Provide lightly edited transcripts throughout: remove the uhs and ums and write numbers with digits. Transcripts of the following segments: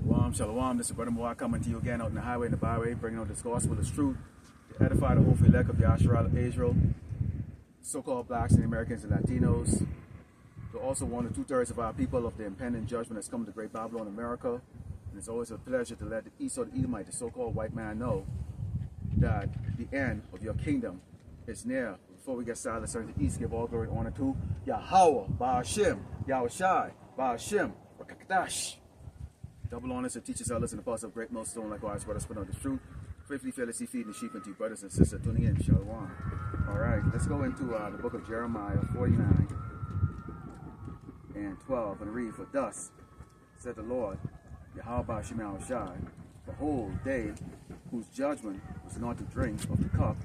Shalom, shalom. This is Brother Moa coming to you again out in the highway and the byway, bringing out this gospel, this truth, to edify the hopeful elect of Yahshua Israel, so-called blacks and Americans and Latinos, to also warn the 2/3 of our people of the impending judgment that's coming to Great Babylon, America. And it's always a pleasure to let the Esau the Edomite, the so-called white man, know that the end of your kingdom is near. Before we get started, let's turn to the east, give all glory and honor to Yahweh, Ba'ashim, Yahushai, Ba'ashim, Rakakadash. Double honors to teachers, elders, and the apostles of Great Millstone, likewise, brothers, put on the truth. Faithfully, fearlessly feeding the sheep into you, brothers and sisters tuning in. Shalom. All right, let's go into the book of Jeremiah 49 and 12 and read. For thus said the Lord, Yahweh Ba'ashim Yahushai, behold, they whose judgment was not to drink of the cup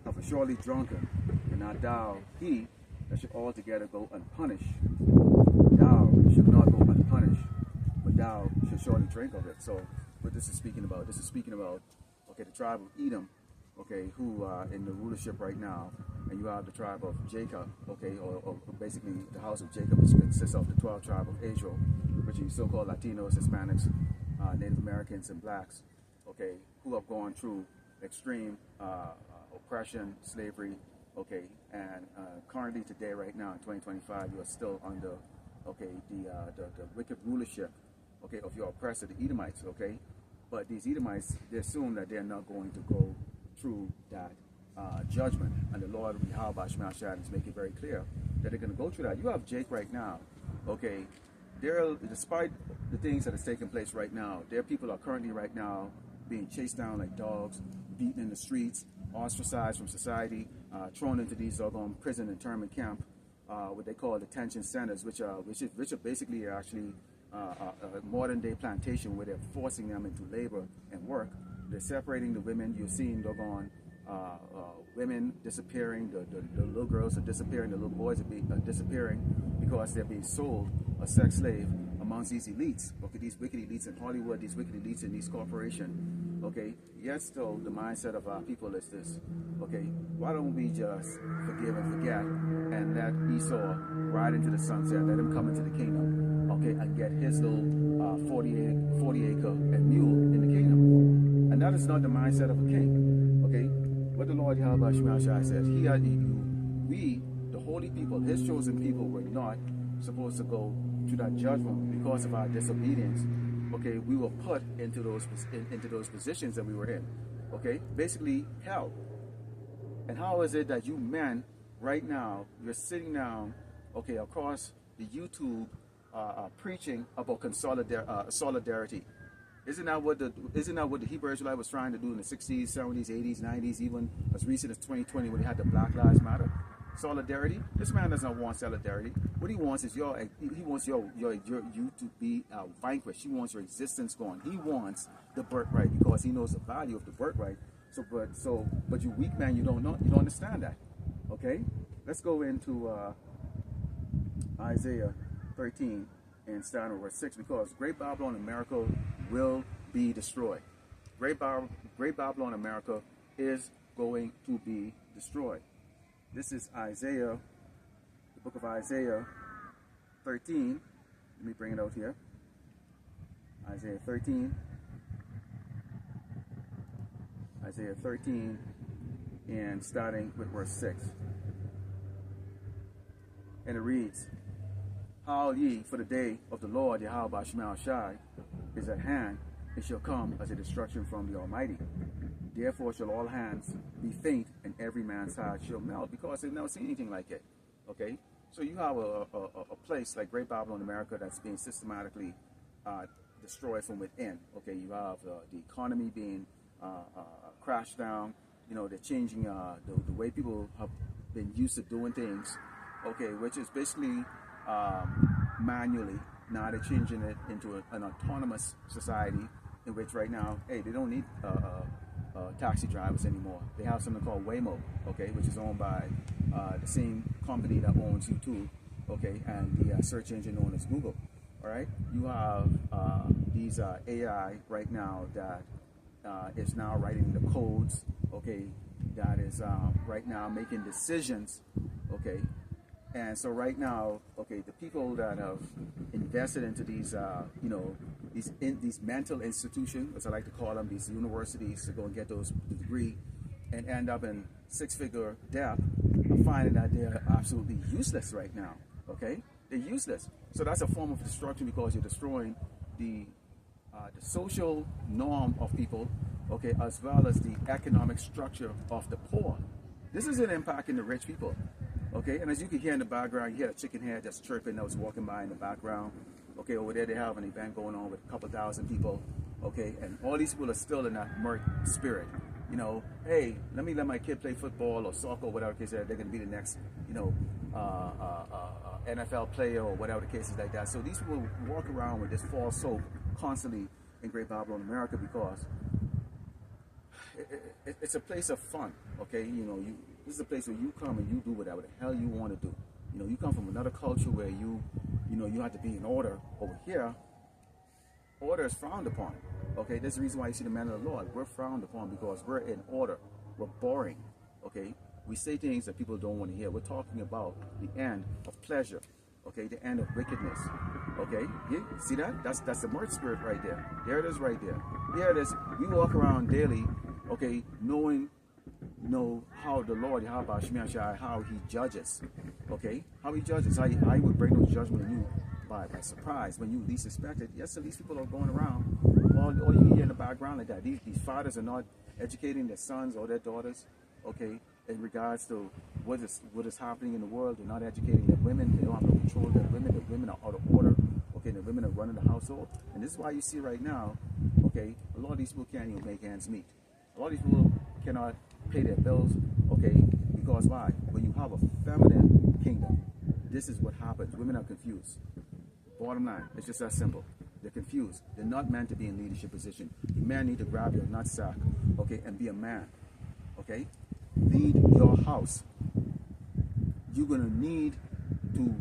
of a surely drunken, and not thou he that should altogether go unpunished. Thou should not go unpunished, but thou should surely drink of it. So what this is speaking about, okay, the tribe of Edom, okay, who are in the rulership right now, and you have the tribe of Jacob, okay, or basically the house of Jacob, which consists of the 12 tribe of Israel, which is so-called Latinos, Hispanics, Native Americans, and blacks, okay, who have gone through extreme oppression, slavery, okay, and currently today, right now, in 2025, you are still under, okay, the wicked rulership, okay, of your oppressor, the Edomites, okay. But these Edomites, they assume that they're not going to go through that judgment, and the Lord, Yahweh Ba'ashim Yahushai, is making it very clear that they're going to go through that. You have Jake right now, okay. Despite the things that is taking place right now, their people are currently right now being chased down like dogs, beaten in the streets, ostracized from society, thrown into these doggone prison internment camp, what they call detention centers, which are basically actually a modern day plantation where they're forcing them into labor and work. They're separating the women. You're seeing doggone women disappearing, the little girls are disappearing, the little boys are disappearing because they're being sold a sex slave amongst these elites, okay, these wicked elites in Hollywood, these wicked elites in these corporations, okay. Yet still the mindset of our people is this, okay, why don't we just forgive and forget and let Esau ride into the sunset, let him come into the kingdom, okay, and get his little 40 acre and mule in the kingdom. And that is not the mindset of a king, okay. What the Lord Yahweh Ba'ashim Yahushai says, we, the holy people, his chosen people, were not supposed to go to that judgment because of our disobedience. Okay, we were put into those positions that we were in. Okay, basically hell. And how is it that you men right now, you're sitting down, okay, across the YouTube preaching about solidarity? Isn't that what the Hebrew Israelite was trying to do in the 60s, 70s, 80s, 90s, even as recent as 2020 when they had the Black Lives Matter? Solidarity. This man does not want solidarity. What he wants is you to be vanquished. He wants your existence gone. He wants the birthright because he knows the value of the birthright. But you weak man, you don't understand that. Okay, let's go into Isaiah 13 and start with verse 6, because Great Babylon, America will be destroyed. Great Babylon, America is going to be destroyed. This is Isaiah, the book of Isaiah 13. Let me bring it out here. Isaiah 13. Isaiah 13 and starting with verse 6. And it reads, Howl ye, for the day of the Lord Yahweh Ba'ashim Yahushai is at hand. It shall come as a destruction from the Almighty. Therefore shall all hands be faint, and every man's heart shall melt, because they've never seen anything like it. Okay? So you have a place like Great Babylon, America, that's being systematically destroyed from within. Okay? You have the economy being crashed down. You know, they're changing the way people have been used to doing things. Okay? Which is basically manually. Now they're changing it into an autonomous society in which right now, hey, they don't need taxi drivers anymore. They have something called Waymo, okay, which is owned by the same company that owns YouTube, okay, and the search engine known as Google. All right, you have these AI right now that is now writing the codes, okay, that is right now making decisions, okay, And so right now, okay, the people that have invested into these, these mental institutions, as I like to call them, these universities to go and get those degree and end up in six-figure debt, are finding that they're absolutely useless right now. Okay, they're useless. So that's a form of destruction because you're destroying the social norm of people, okay, as well as the economic structure of the poor. This isn't impacting the rich people. Okay, and as you can hear in the background, you hear a chicken head that's chirping that was walking by in the background. Okay, over there they have an event going on with a couple thousand people. Okay, and all these people are still in that mirth spirit. You know, hey, let me let my kid play football or soccer or whatever the case is. They're going to be the next, NFL player or whatever the case is like that. So these people walk around with this false hope constantly in Great Babylon, America, because it's a place of fun. Okay, this is a place where you come and you do whatever the hell you want to do. You come from another culture where you have to be in order. Over here, order is frowned upon. Okay, that's the reason why you see the men of the Lord. We're frowned upon because we're in order. We're boring. Okay, we say things that people don't want to hear. We're talking about the end of pleasure. Okay, the end of wickedness. Okay, you see that? That's the mirth spirit right there. There it is right there. There it is. We walk around daily, okay, knowing how the Lord, how he judges, okay? How he judges, how he would bring those judgment on you by surprise when you least expect it. Yes, so these people are going around, all you hear in the background like that. These fathers are not educating their sons or their daughters, okay, in regards to what is happening in the world. They're not educating their women. They don't have no control of their women. The women are out of order, okay? The women are running the household. And this is why you see right now, okay, a lot of these people can't even make ends meet. A lot of these people cannot pay their bills, okay, because why? When you have a feminine kingdom, this is what happens. Women are confused. Bottom line, it's just that simple. They're confused. They're not meant to be in leadership position. You men need to grab your nutsack, okay, and be a man, okay? Lead your house. You're going to need to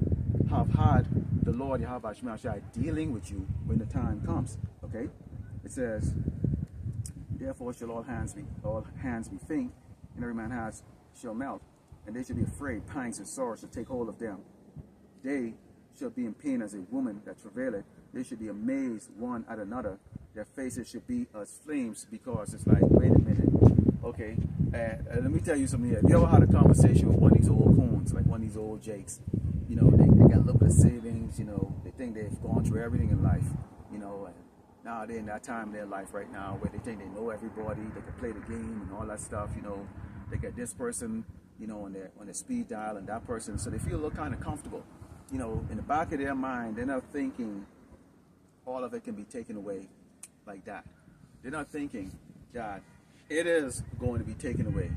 have had the Lord Yahweh Shai dealing with you when the time comes, okay? It says, therefore shall all hands be faint, and every man has shall melt, and they shall be afraid, pangs and sorrows shall take hold of them. They shall be in pain as a woman that travaileth. They should be amazed one at another. Their faces should be as flames, because it's like, wait a minute, okay? And let me tell you something here. If you ever had a conversation with one of these old coons, like one of these old jakes, they got a little bit of savings, they think they've gone through everything in life, and now they're in that time in their life right now where they think they know everybody, they can play the game and all that stuff, they get this person, on their speed dial, and that person, so they feel a little kind of comfortable. In the back of their mind, they're not thinking all of it can be taken away like that. They're not thinking that it is going to be taken away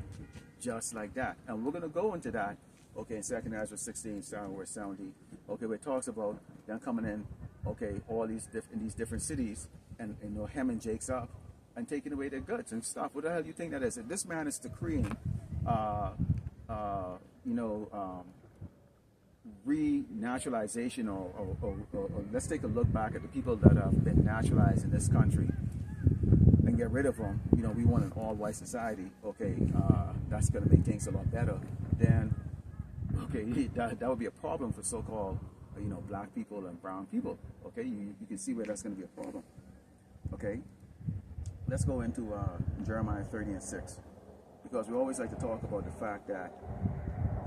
just like that. And we're going to go into that, okay, in 2nd Ezra 16, verse 70, okay, where it talks about them coming in, okay, all these different cities, and hemming Jakes up and taking away their goods and stuff. What the hell do you think that is? If this man is decreeing, renaturalization, or let's take a look back at the people that have been naturalized in this country and get rid of them. We want an all-white society. Okay, that's going to make things a lot better. Then, okay, that would be a problem for so-called, black people and brown people. Okay, you can see where that's going to be a problem. Okay, let's go into Jeremiah 30 and 6, because we always like to talk about the fact that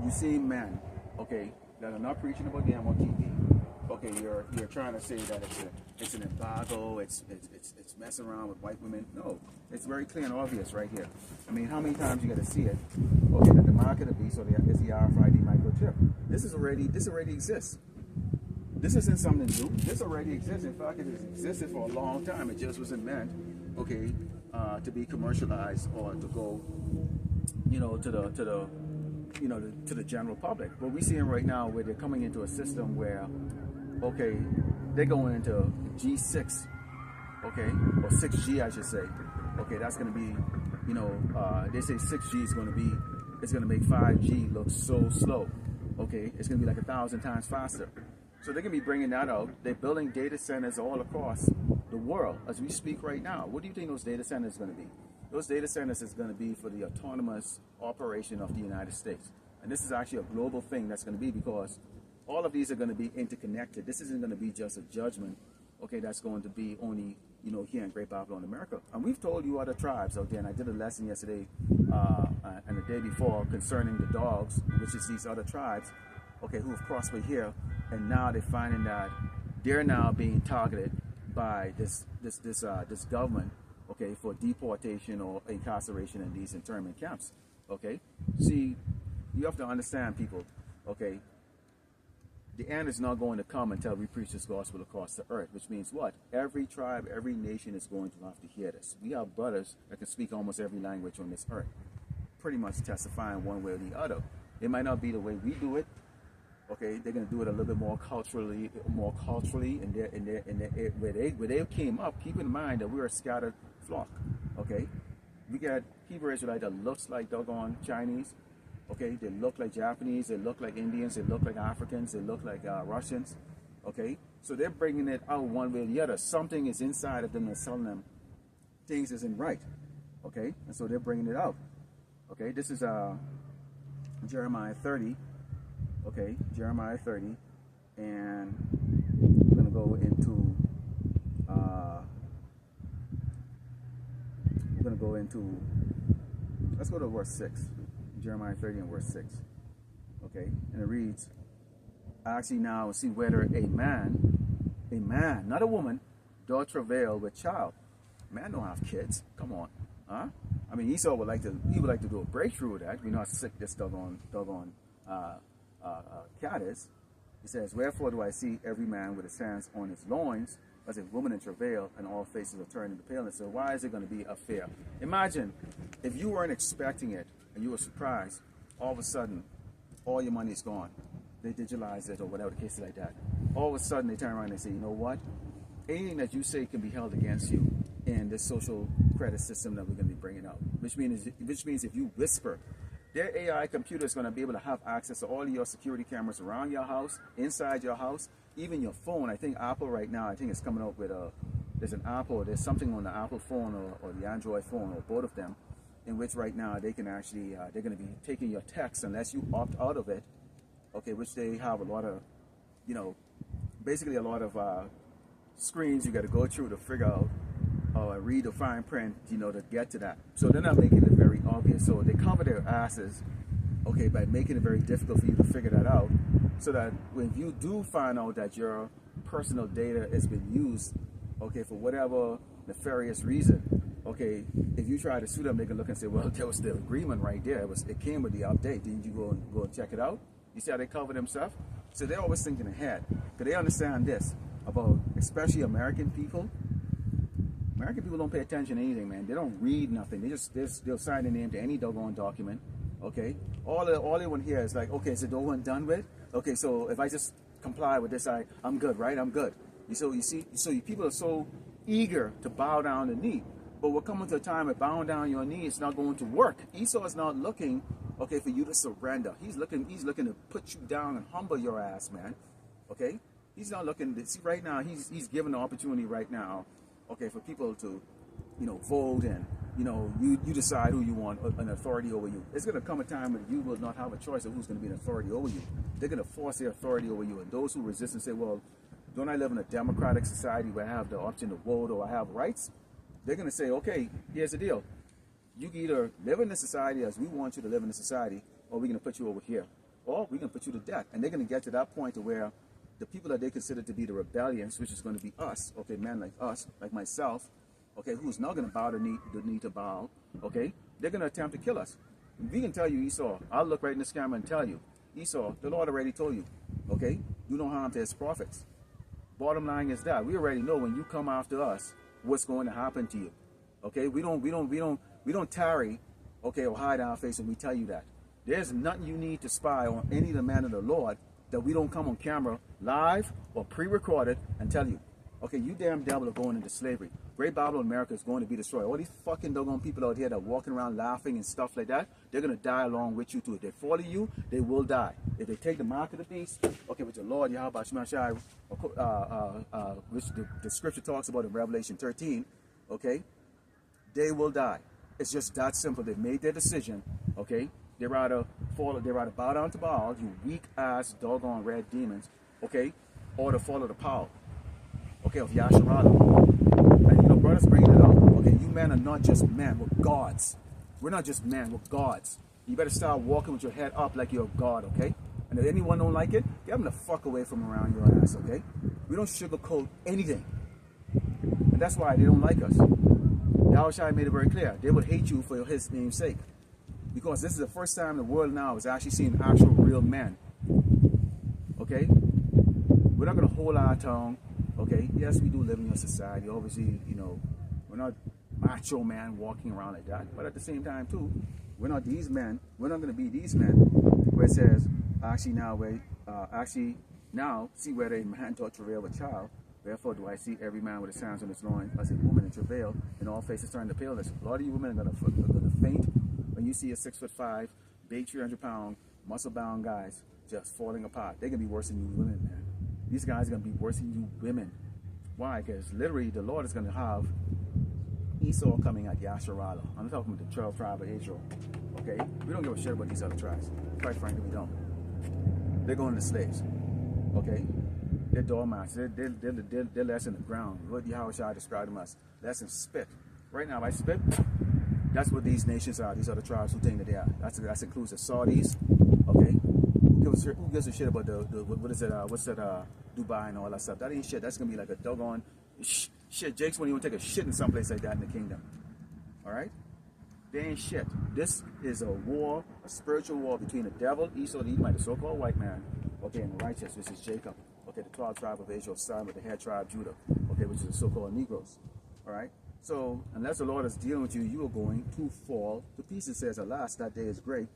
you see men, okay, that are not preaching about them on TV. Okay, you're trying to say that it's an embargo, it's messing around with white women. No, it's very clear and obvious right here. I mean, how many times you got to see it? Okay, that the mark of the beast, or is the RFID microchip. This already exists. This isn't something new. This already exists. In fact, it has existed for a long time. It just wasn't meant, okay, to be commercialized or to go, to the general public. But we're seeing right now where they're coming into a system where, okay, they're going into G6, okay, or 6G, I should say. Okay, that's going to be, they say 6G is going to be, it's going to make 5G look so slow. Okay, it's going to be like 1,000 times faster. So they're going to be bringing that out. They're building data centers all across the world as we speak right now. What do you think those data centers are going to be? Those data centers is going to be for the autonomous operation of the United States. And this is actually a global thing that's going to be, because all of these are going to be interconnected. This isn't going to be just a judgment, okay, that's going to be only, here in Great Babylon, America. And we've told you other tribes out there, and I did a lesson yesterday and the day before concerning the dogs, which is these other tribes, okay, who have prospered here, and now they're finding that they're now being targeted by this government, okay, for deportation or incarceration in these internment camps, okay? See, you have to understand, people, okay, the end is not going to come until we preach this gospel across the earth, which means what? Every tribe, every nation is going to have to hear this. We have brothers that can speak almost every language on this earth, pretty much testifying one way or the other. It might not be the way we do it. Okay, they're going to do it a little bit more culturally, and where they came up. Keep in mind that we're a scattered flock. Okay, we got Hebrew Israelite that looks like doggone Chinese. Okay, they look like Japanese, they look like Indians, they look like Africans, they look like Russians. Okay, so they're bringing it out one way or the other. Something is inside of them that's telling them things isn't right. Okay, and so they're bringing it out. Okay, this is Jeremiah 30. Okay, Jeremiah 30, and we're going to go into, let's go to verse 6, Jeremiah 30 and verse 6, okay, and it reads, actually now see whether a man, not a woman, doth travail with child. Man don't have kids, come on, huh? I mean, Esau would like to do a breakthrough with that. We know how sick this doggone cat is. He says, wherefore do I see every man with his hands on his loins, as a woman in travail, and all faces are turned into paleness? So why is it going to be a fear? Imagine if you weren't expecting it and you were surprised, all of a sudden all your money is gone. They digitalize it or whatever the case is like that. All of a sudden they turn around and say, you know what? Anything that you say can be held against you in this social credit system that we're going to be bringing out. Which means if you whisper, their AI computer is going to be able to have access to all your security cameras around your house, inside your house, even your phone. I think Apple right now, I think it's coming up with there's something on the Apple phone or the Android phone, or both of them, in which right now they can actually, they're going to be taking your text unless you opt out of it, okay, which they have a lot of, basically a lot of screens you got to go through to figure out, read the fine print, to get to that. So they're not making it very obvious. So they cover their asses, okay, by making it very difficult for you to figure that out, so that when you do find out that your personal data has been used, okay, for whatever nefarious reason, okay, if you try to sue them, they can look and say, well, there was the agreement right there. It came with the update. Didn't you go and check it out? You see how they cover themselves? So they're always thinking ahead, because they understand this about, especially American people. American people don't pay attention to anything, man. They don't read nothing. They'll sign their name to any doggone document. Okay, all they want to hear is like, okay, is it all one done with? Okay, so if I just comply with this, I'm good, right? I'm good. So you see, people are so eager to bow down the knee, but we're coming to a time where bowing down your knee is not going to work. Esau is not looking, okay, for you to surrender. He's looking to put you down and humble your ass, man. Okay, he's not looking to see right now. He's given the opportunity right now, okay, for people to, vote, and you decide who you want an authority over you. It's going to come a time when you will not have a choice of who's going to be an authority over you. They're going to force their authority over you, and those who resist and say, well, don't I live in a democratic society where I have the option to vote or I have rights? They're going to say, okay, here's the deal. You can either live in the society as we want you to live in the society, or we're going to put you over here, or we're going to put you to death. And they're going to get to that point to where the people that they consider to be the rebellions, which is going to be us, okay, men like us, like myself, okay, who's not going to bow the knee to bow, okay, they're going to attempt to kill us. We can tell you, Esau, I'll look right in this camera and tell you, Esau, the Lord already told you, okay, do no harm to his prophets. Bottom line is that we already know when you come after us, what's going to happen to you. Okay, we don't tarry, okay, or hide our face when we tell you that. There's nothing you need to spy on any of the men of the Lord that we don't come on camera, live or pre-recorded, and tell you, okay, you damn devil are going into slavery. Great Babylon America is going to be destroyed. All these fucking doggone people out here that are walking around laughing and stuff like that, they're going to die along with you too. If they follow you, they will die. If they take the mark of the beast, okay, with the Lord Yahweh Shemashai, which the scripture talks about in Revelation 13, okay, they will die. It's just that simple. They've made their decision, okay, They rather bow down to Baal, you weak ass doggone red demons, okay, or to follow the power, okay, of Yasharala. And you know, brothers bring it up. Okay, you men are not just men, we're gods. We're not just men, we're gods. You better start walking with your head up like you're a god, okay? And if anyone don't like it, get them the fuck away from around your ass, okay? We don't sugarcoat anything. And that's why they don't like us. Yahushua made it very clear. They would hate you for his name's sake. Because this is the first time the world now is actually seeing actual real men. Okay? We're not going to hold our tongue. Okay? Yes, we do live in your society. Obviously, you know, we're not macho man walking around like that. But at the same time, too, we're not these men. We're not going to be these men where it says, actually now, see whether a man doth travail with child. Therefore do I see every man with his hands on his loins as a woman in travail, and all faces turn to paleness. A lot of you women are going to faint when you see a 6'5", big 300-pound, muscle-bound guys just falling apart. They're going to be worse than you women, man. These guys are going to be worse than you women. Why? Because literally the Lord is going to have Esau coming at Yasharala. I'm talking about the 12 tribe of Israel. Okay? We don't give a shit about these other tribes. Quite frankly, we don't. They're going to slaves. Okay? They're doormats. They're less in the ground. What Yahushua described them as. Less in spit. Right now, I spit. That's what these nations are. These other tribes who think that they are. That includes the Saudis. Okay? Who gives a shit about what is it? What's that? Dubai and all that stuff. That ain't shit. That's gonna be like a doggone shit. Jake's won't even take a shit in some place like that in the kingdom. All right? They ain't shit. This is a war, a spiritual war between the devil, Esau, the Edomite, the so-called white man, okay, and the righteous, which is Jacob. Okay, the 12 tribe of Israel, starting with the head tribe, Judah, okay, which is the so-called Negroes. All right? So, unless the Lord is dealing with you, you are going to fall to pieces. It says, alas, that day is great,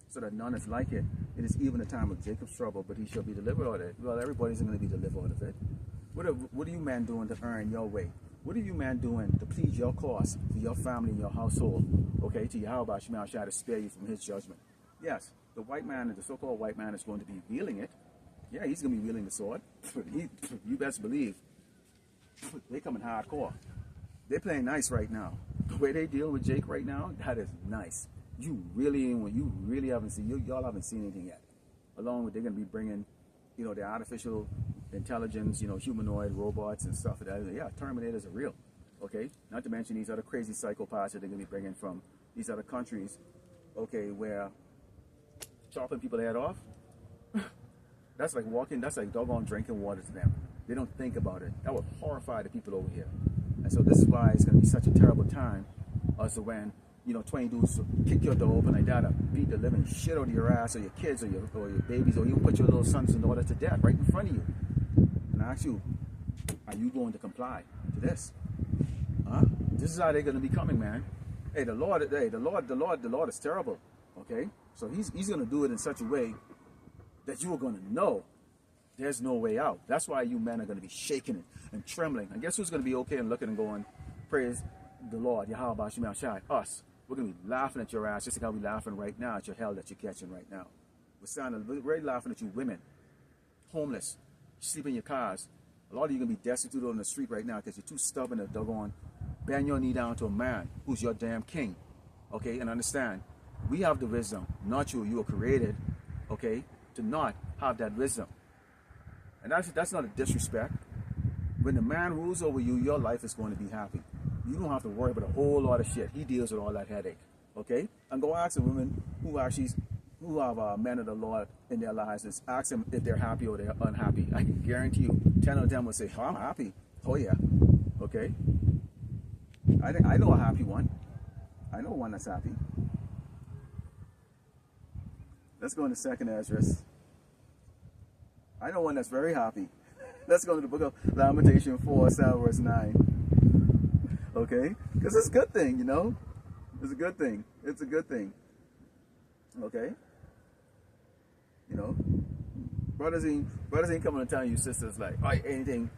so that none is like it. It is even the time of Jacob's trouble, but he shall be delivered out of it. Well, everybody's going to be delivered out of it. What are you men doing to earn your way? What are you men doing to plead your cause for your family and your household? Okay, to Yahweh Shemel Shai to spare you from his judgment. Yes, the white man, the so-called white man, is going to be wielding it. Yeah, he's going to be wielding the sword. You best believe they coming hardcore. They're playing nice right now. The way they deal with Jake right now, that is nice. You really haven't seen, y'all haven't seen anything yet. Along with, they're going to be bringing, you know, the artificial intelligence, you know, humanoid robots and stuff. Yeah, Terminators are real. Okay, not to mention these other crazy psychopaths that they're going to be bringing from these other countries. Okay, where chopping people head off, that's like doggone drinking water to them. They don't think about it. That would horrify the people over here. And so this is why it's going to be such a terrible time as to when, you know, 20 dudes kick your door open like that and beat the living shit out of your ass or your kids or your babies, or even put your little sons and daughters to death right in front of you. And I ask you, are you going to comply to this? Huh? This is how they're going to be coming, man. Hey, the Lord is terrible. Okay? So he's going to do it in such a way that you are going to know there's no way out. That's why you men are going to be shaking and trembling. And guess who's going to be okay and looking and going, praise the Lord, Yahweh Shemel Shai, us. We're going to be laughing at your ass just like how we're laughing right now at your hell that you're catching right now. We're really laughing at you women, homeless, sleep in your cars. A lot of you are going to be destitute on the street right now because you're too stubborn to doggone bend your knee down to a man who's your damn king. Okay, and understand, we have the wisdom, not you. You were created, okay, to not have that wisdom. And that's not a disrespect. When the man rules over you, your life is going to be happy. You don't have to worry about a whole lot of shit. He deals with all that headache. Okay? And go ask the women who have men of the Lord in their lives. Just ask them if they're happy or they're unhappy. I can guarantee you 10 of them will say, oh, I'm happy. Oh yeah. Okay? I know a happy one. I know one that's happy. Let's go into 2nd Ezra. I know one that's very happy. Let's go to the book of Lamentation 4, 7, verse 9. Okay? Because it's a good thing, you know? It's a good thing. It's a good thing. Okay? You know? Brothers ain't coming to tell you, sisters, like, oh, anything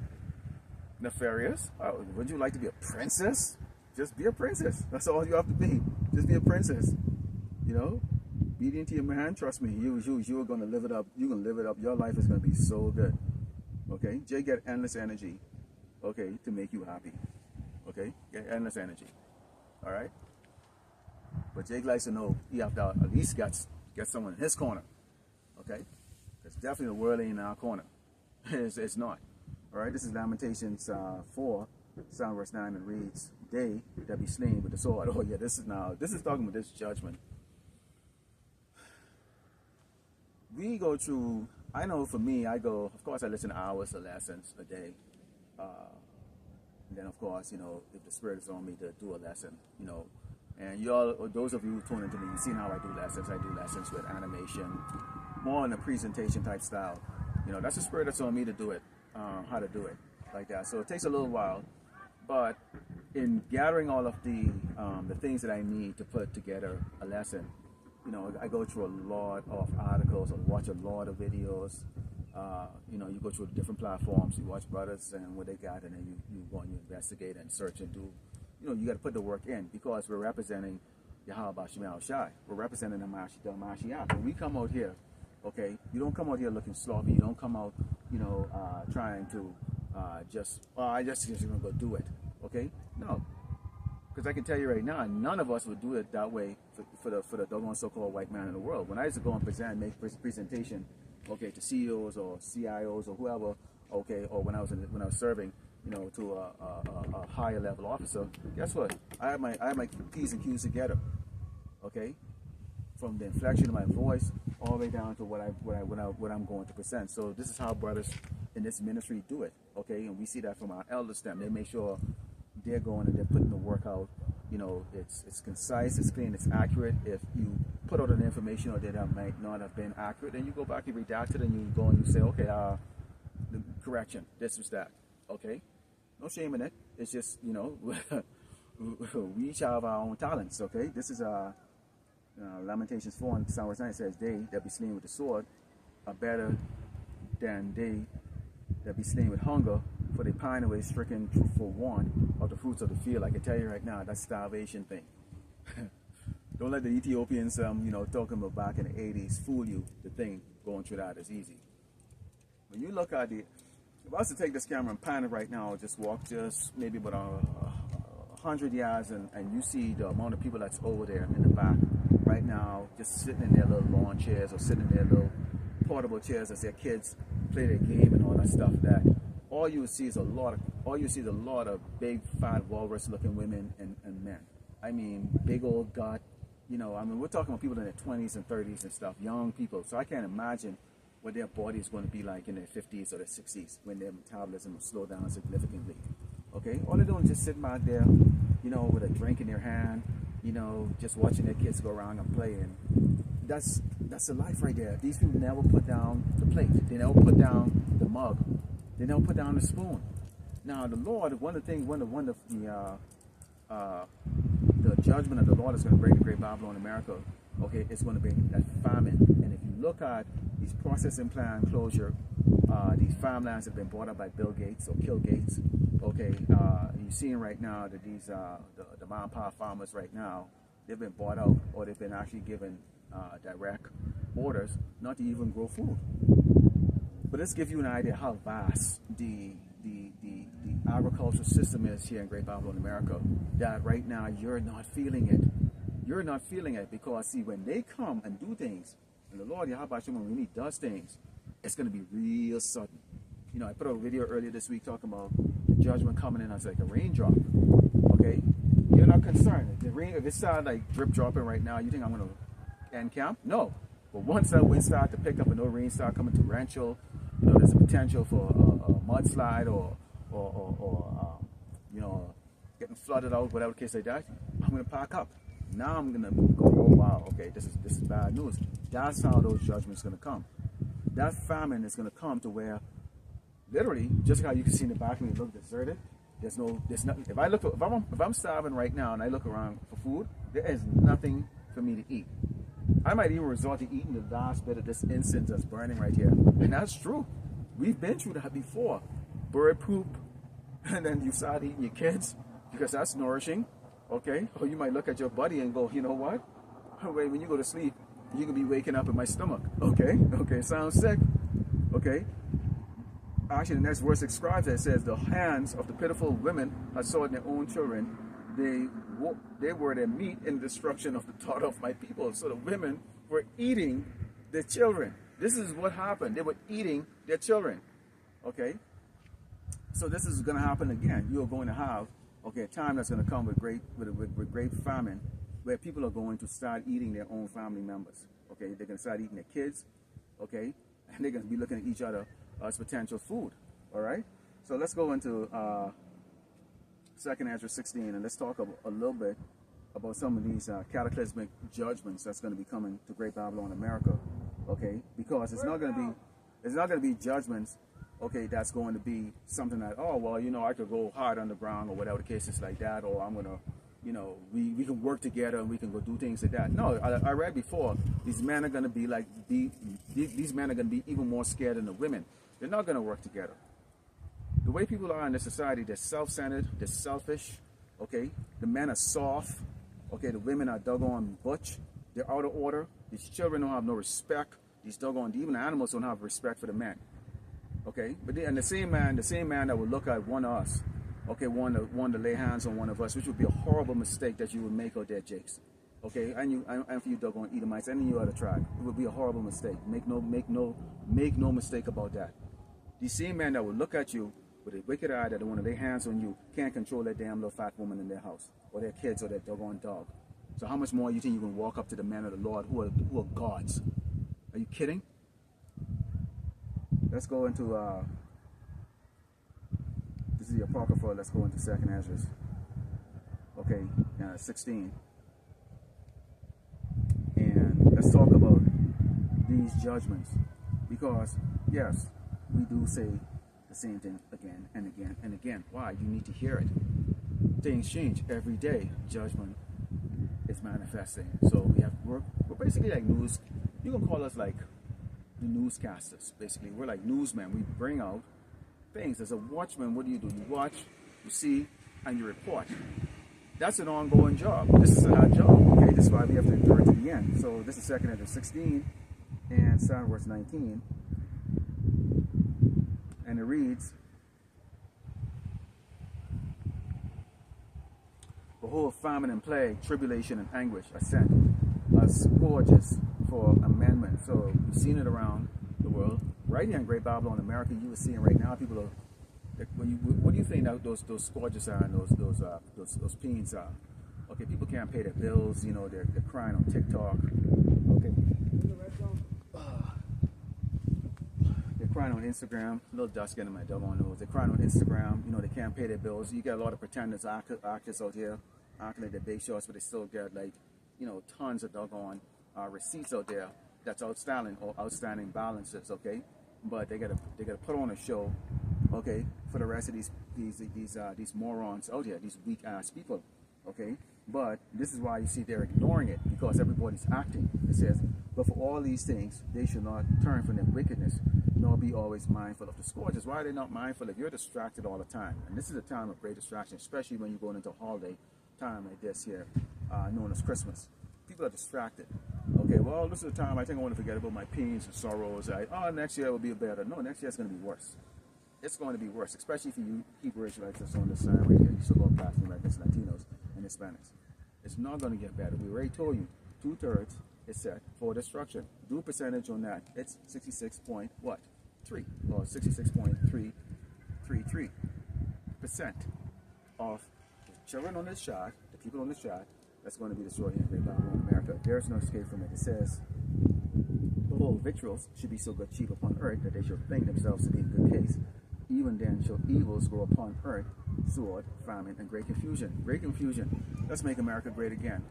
nefarious? Oh, would you like to be a princess? Just be a princess. That's all you have to be. Just be a princess. You know? Obedient to your man, trust me, you are going to live it up. You're going to live it up. Your life is going to be so good. Okay? Jay get endless energy, okay, to make you happy. Okay? Get endless energy. All right? But Jake likes to know he have to at least got get someone in his corner, okay? Because definitely the world ain't in our corner. It's not. All right, this is Lamentations 4, 7 verse 9, and reads, "They that be slain with the sword." Oh yeah, this is talking about this judgment. We go through, I know for me, of course I listen to hours of lessons a day. And then of course, if the Spirit is on me to do a lesson, and y'all, those of you who tune into me, you've seen how I do lessons. I do lessons with animation, more in a presentation type style. That's the Spirit that's on me to do it, how to do it like that. So it takes a little while, but in gathering all of the things that I need to put together a lesson, I go through a lot of articles or watch a lot of videos. You go through different platforms, you watch brothers and what they got, and then you go and you investigate and search and do. You got to put the work in, because we're representing Yahweh Shemel Shai. We're representing the Mashiach. When we come out here, okay, you don't come out here looking sloppy. You don't come out, trying to I just going to go do it. Okay? No. Because I can tell you right now, none of us would do it that way for the doggone so-called white man in the world. When I used to go and make presentation, okay, to CEOs or CIOs or whoever, okay, or when I was serving, to a higher level officer, guess what? I had my P's and Q's together, okay, from the inflection of my voice all the way down to what I'm going to present. So this is how brothers in this ministry do it, okay, and we see that from our elders. Them, they make sure they're going and they're putting the work out. It's concise, it's clean, it's accurate. If you put out an information or that might not have been accurate, then you go back, you redact it, and you go and you say, okay, correction, this was that. Okay, no shame in it. It's just, we each have our own talents. Okay, this is Lamentations 4 and Psalm 9 says, "They that be slain with the sword are better than they that be slain with hunger, for they pine away stricken for want of the fruits of the field." I can tell you right now, that's starvation thing. Don't let the Ethiopians, talking about back in the 80s, fool you to think going through that is easy. When you look at if I was to take this camera and pan it right now, just walk maybe about 100 yards, and you see the amount of people that's over there in the back right now, just sitting in their little lawn chairs or sitting in their little portable chairs as their kids play their game and all that stuff. That all you see is a lot of big, fat, walrus-looking women and men. I mean, big old gut. We're talking about people in their 20s and 30s and stuff, young people. So I can't imagine what their body is going to be like in their 50s or their 60s when their metabolism will slow down significantly. Okay, all they're doing is just sitting back there, with a drink in their hand, just watching their kids go around and play. And that's the life right there. These people never put down the plate. They never put down the mug. They never put down the spoon. Now the Lord, the judgment of the Lord is going to bring the great Babylon America. Okay, it's going to bring that famine. And if you look at these processing plant closure, these farmlands have been bought up by Bill Gates or Kill Gates. Okay, you're seeing right now that these the mom and pop farmers right now, they've been bought out, or they've been actually given direct orders not to even grow food. But let's give you an idea how vast the agricultural system is here in Great Babylon, America, that right now you're not feeling it. You're not feeling it because, see, when they come and do things, and the Lord Yahweh Shemel, when He does things, it's going to be real sudden. I put out a video earlier this week talking about the judgment coming in as like a raindrop. Okay? You're not concerned. If it started like drip dropping right now, you think I'm going to end camp? No. But once that wind starts to pick up and no rain start coming to Rancho, there's a potential for a mudslide or getting flooded out, whatever the case like that. I'm going to pack up. Now I'm going to go, oh wow, okay, this is bad news. That's how those judgments are going to come. That famine is going to come to where, literally, just like how you can see in the back when you look deserted, there's nothing. If I'm starving right now and I look around for food, there is nothing for me to eat. I might even resort to eating the last bit of this incense that's burning right here. And that's true. We've been through that before. Bird poop, and then you start eating your kids because that's nourishing. Okay? Or you might look at your buddy and go, you know what? Wait, when you go to sleep, you can be waking up in my stomach. Okay? Okay, sounds sick. Okay? Actually, the next verse describes it. It says, the hands of the pitiful women have sought their own children. They were their meat in destruction of the thought of my people. So the women were eating their children. This is what happened. They were eating their children. Okay? So this is going to happen again. You're going to have, okay, a time that's going to come with great famine, where people are going to start eating their own family members. Okay? They're going to start eating their kids. Okay? And they're going to be looking at each other as potential food. All right? So let's go into 2nd Ezra 16, and let's talk a little bit about some of these cataclysmic judgments that's going to be coming to Great Babylon, America. Okay? Because it's not going to be judgments, okay, that's going to be something that, oh, well, you know, I could go hard underground or whatever the case is like that, or I'm going to, you know, we can work together and we can go do things like that. No, I read before, these men are going to be like, these men are going to be even more scared than the women. They're not going to work together. The way people are in this society, they're self-centered, they're selfish, okay? The men are soft, okay? The women are doggone butch, they're out of order. These children don't have no respect. These doggone, even the animals don't have respect for the men. Okay, but and the same man that would look at one of us, okay, one to lay hands on one of us, which would be a horrible mistake that you would make out there, Jakes. Okay, and for you doggone Edomites, and you other tribe, it would be a horrible mistake. Make no mistake about that. These same men that would look at you with a wicked eye that want to lay hands on you can't control that damn little fat woman in their house, or their kids, or their doggone dog. So how much more you think you can walk up to the men of the Lord who are gods? Are you kidding? Let's go into, this is the Apocrypha, let's go into 2nd Ezra. Okay, 16. And let's talk about these judgments. Because, yes, we do say the same thing again and again and again. Why? You need to hear it. Things change every day. Judgment is manifesting. So we're basically like news. You can call us like the newscasters, basically. We're like newsmen. We bring out things. As a watchman, what do? You watch, you see, and you report. That's an ongoing job. This is a hard job. Okay, this is why we have to endure to the end. So this is 2nd Ezra 16 and verse 19. And it reads, behold, famine and plague, tribulation and anguish are sent as scourges for amendment. So we've seen it around the world. Right here in Great Babylon, America, you are seeing right now people are. What do you think that those scourges are and those pains are? Okay, people can't pay their bills. You know, they're crying on TikTok. Okay, they're crying on Instagram. A little dust getting my doggone nose. They're crying on Instagram. You know, they can't pay their bills. You got a lot of pretenders, actors out here, acting like they're big shots, but they still get like, you know, tons of doggone receipts out there that's outstanding balances, okay? But they gotta put on a show, okay, for the rest of these morons out here, these weak ass people, okay? But this is why you see they're ignoring it, because everybody's acting. It says, but for all these things they should not turn from their wickedness, nor be always mindful of the scourges. Why are they not mindful if you're distracted all the time? And this is a time of great distraction, especially when you're going into a holiday time like this here, known as Christmas. People are distracted. Okay, well, this is the time I think I want to forget about my pains and sorrows. Next year will be better. No, next year it's going to be worse. It's going to be worse, especially for you Hebrew Israelites that's on this side right here. You so-called Black Americans, Latinos, and Hispanics. It's not going to get better. We already told you 2/3 is set for destruction. Do a percentage on that. It's 66.3 or 66.333% of the children on this shot, the people on this shot, that's going to be destroyed in Great Babylon, America. There is no escape from it. It says, behold, victuals should be so good cheap upon earth that they shall think themselves to be in good case. Even then shall evils grow upon earth, sword, famine, and great confusion. Great confusion. Let's make America great again.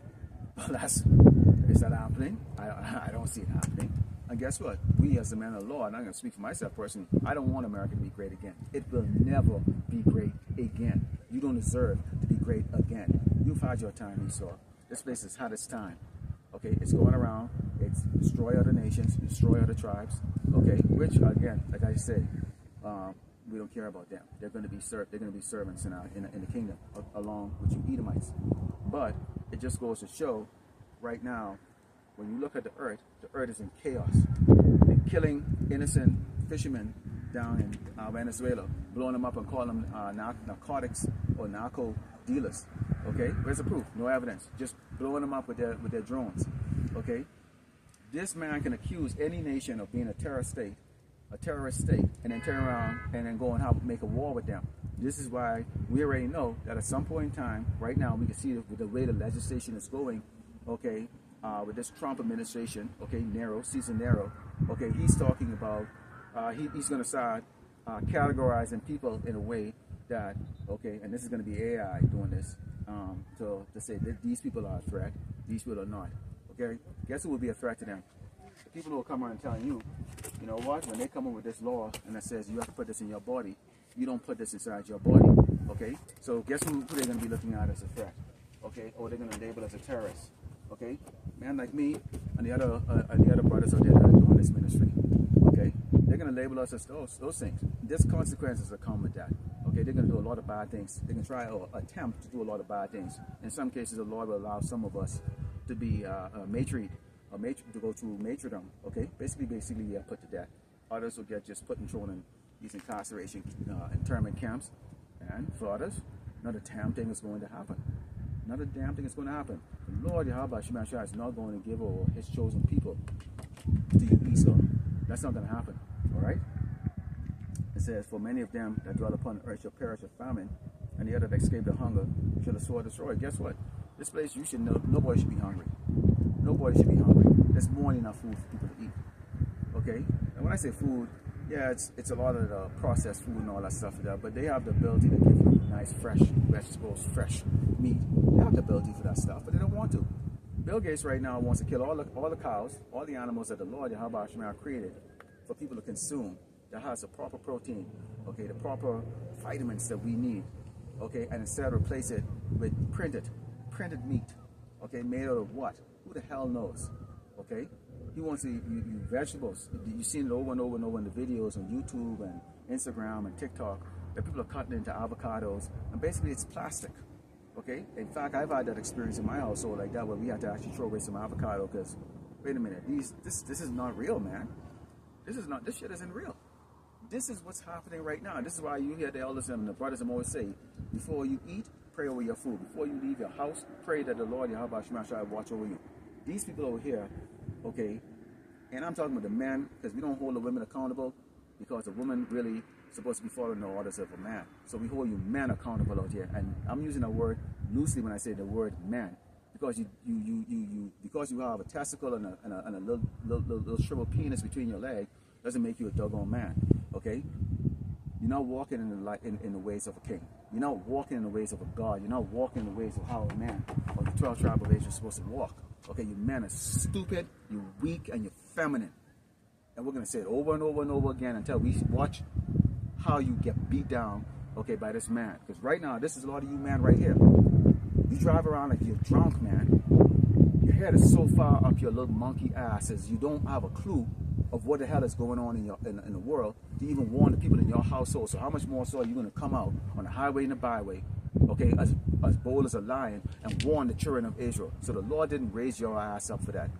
Well, is that happening? I don't see it happening. And guess what? We as the men of the law, and I'm going to speak for myself personally, I don't want America to be great again. It will never be great again. You don't deserve to be great again. You've had your time, Esau. This place has had its time. Okay, it's going around. It's destroy other nations, destroy other tribes. Okay, which again, like I said, we don't care about them. They're going to be served. They're going to be servants in the kingdom, along with you Edomites. But it just goes to show, right now, when you look at the earth is in chaos. They're killing innocent fishermen down in Venezuela, blowing them up and calling them narcotics or narco dealers. Okay, where's the proof? No evidence. Just blowing them up with their drones. Okay, This man can accuse any nation of being a terrorist state, and then turn around and then go and make a war with them. This is why we already know that at some point in time, right now, we can see with the way the legislation is going, okay, with this Trump administration, okay, Cesar Nero, okay, he's talking about, he's going to start categorizing people in a way that, okay, and this is going to be AI doing this, to say that these people are a threat, these people are not, okay? Guess who will be a threat to them? The people who will come around and telling you, you know what, when they come up with this law and it says you have to put this in your body, you don't put this inside your body, okay? So guess who they're going to be looking at as a threat, okay? Or they're going to label as a terrorist, okay? Man like me and the other brothers out there that are doing this ministry, okay? They're going to label us as those things. There's consequences that come with that, okay? They're going to do a lot of bad things. They can try or attempt to do a lot of bad things. In some cases, the Lord will allow some of us to be to go through martyrdom, okay? Basically, put to death. Others will get just put and thrown in these incarceration, internment camps. And for others, not a damn thing is going to happen. Not a damn thing is going to happen. The Lord Yahweh Shema Shai is not going to give over his chosen people to you, Esau. That's not going to happen, all right? It says, for many of them that dwell upon the earth shall perish of famine, and the other that escape the hunger shall the sword destroy. Guess what? This place, you should know, nobody should be hungry. Nobody should be hungry. There's more than enough food for people to eat. Okay? And when I say food, yeah, it's a lot of the processed food and all that stuff like that, but they have the ability to give you nice, fresh vegetables, fresh meat. They have the ability for that stuff, but they don't want to. Bill Gates right now wants to kill all the cows, all the animals that the Lord Yahweh Shema created for people to consume that has the proper protein, okay, the proper vitamins that we need, okay, and instead replace it with printed meat, okay, made out of what? Who the hell knows, okay? He wants to use vegetables. You've seen it over and over and over in the videos on YouTube and Instagram and TikTok that people are cutting into avocados, and basically it's plastic, okay? In fact, I've had that experience in my household like that where we had to actually throw away some avocado because, wait a minute, this is not real, man. This shit isn't real. This is what's happening right now. This is why you hear the elders and the brothers always say, before you eat, pray over your food. Before you leave your house, pray that the Lord Yahweh Shema Shai watch over you. These people over here, okay, and I'm talking about the men, because we don't hold the women accountable, because the woman really supposed to be following the orders of a man. So we hold you men accountable out here. And I'm using that word loosely when I say the word man, because because you have a testicle and a little shriveled penis between your legs doesn't make you a doggone man, okay? You're not walking in the ways of a king. You're not walking in the ways of a God. You're not walking in the ways of how a man of the 12 tribes of Israel is supposed to walk. Okay, you men are stupid, you're weak, and you're feminine. And we're going to say it over and over and over again until we watch how you get beat down, okay, by this man. Because right now, this is a lot of you men right here. You drive around like you're drunk, man. Your head is so far up your little monkey asses, you don't have a clue of what the hell is going on in the world to even warn the people in your household. So how much more so are you going to come out on the highway and the byway, okay, as bold as a lion and warn the children of Israel? So the Lord didn't raise your ass up for that.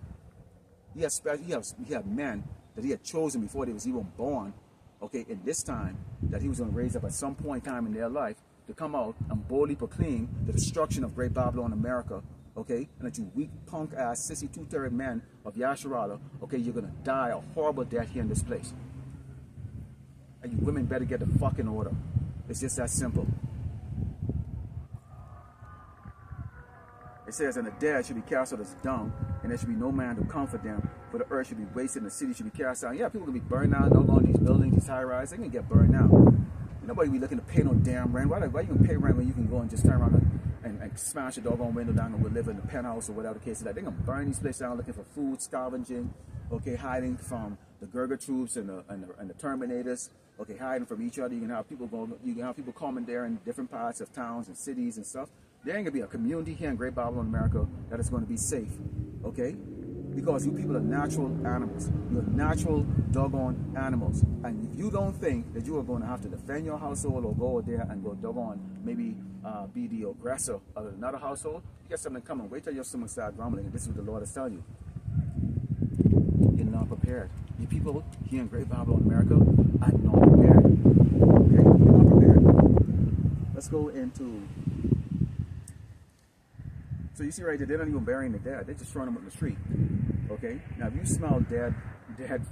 He had men that he had chosen before they was even born, okay, in this time, that he was going to raise up at some point in time in their life to come out and boldly proclaim the destruction of Great Babylon America, okay, and that you weak punk ass sissy two-third men of Yasharala, okay, you're gonna die a horrible death here in this place. And you women better get the fucking order. It's just that simple. It says, and the dead should be cast out as dung, and there should be no man to comfort them, for the earth should be wasted and the city should be cast down. Yeah, people will be burned out, no longer these buildings, these high-rise, they can get burned out. Nobody be looking to pay no damn rent. Why you can pay rent when you can go and just turn around and smash a doggone window down and we'll live in the penthouse or whatever the case is? Like, they're gonna burn these places down looking for food, scavenging, okay, hiding from the Gurga troops and the Terminators, okay, hiding from each other. You can have people coming there in different parts of towns and cities and stuff. There ain't gonna be a community here in Great Babylon, America, that is gonna be safe, okay? Because you people are natural animals. You're natural doggone animals. And if you don't think that you are going to have to defend your household or go there and go doggone maybe be the aggressor of another household, you get something coming. Wait till your stomach starts grumbling, and this is what the Lord is telling you. You're not prepared. You people here in Great Babylon, America, are not prepared. Okay? You're not prepared. Let's go into... So you see right there, they're not even burying the dead. They're just throwing them on the street. Okay? Now, if you smell dead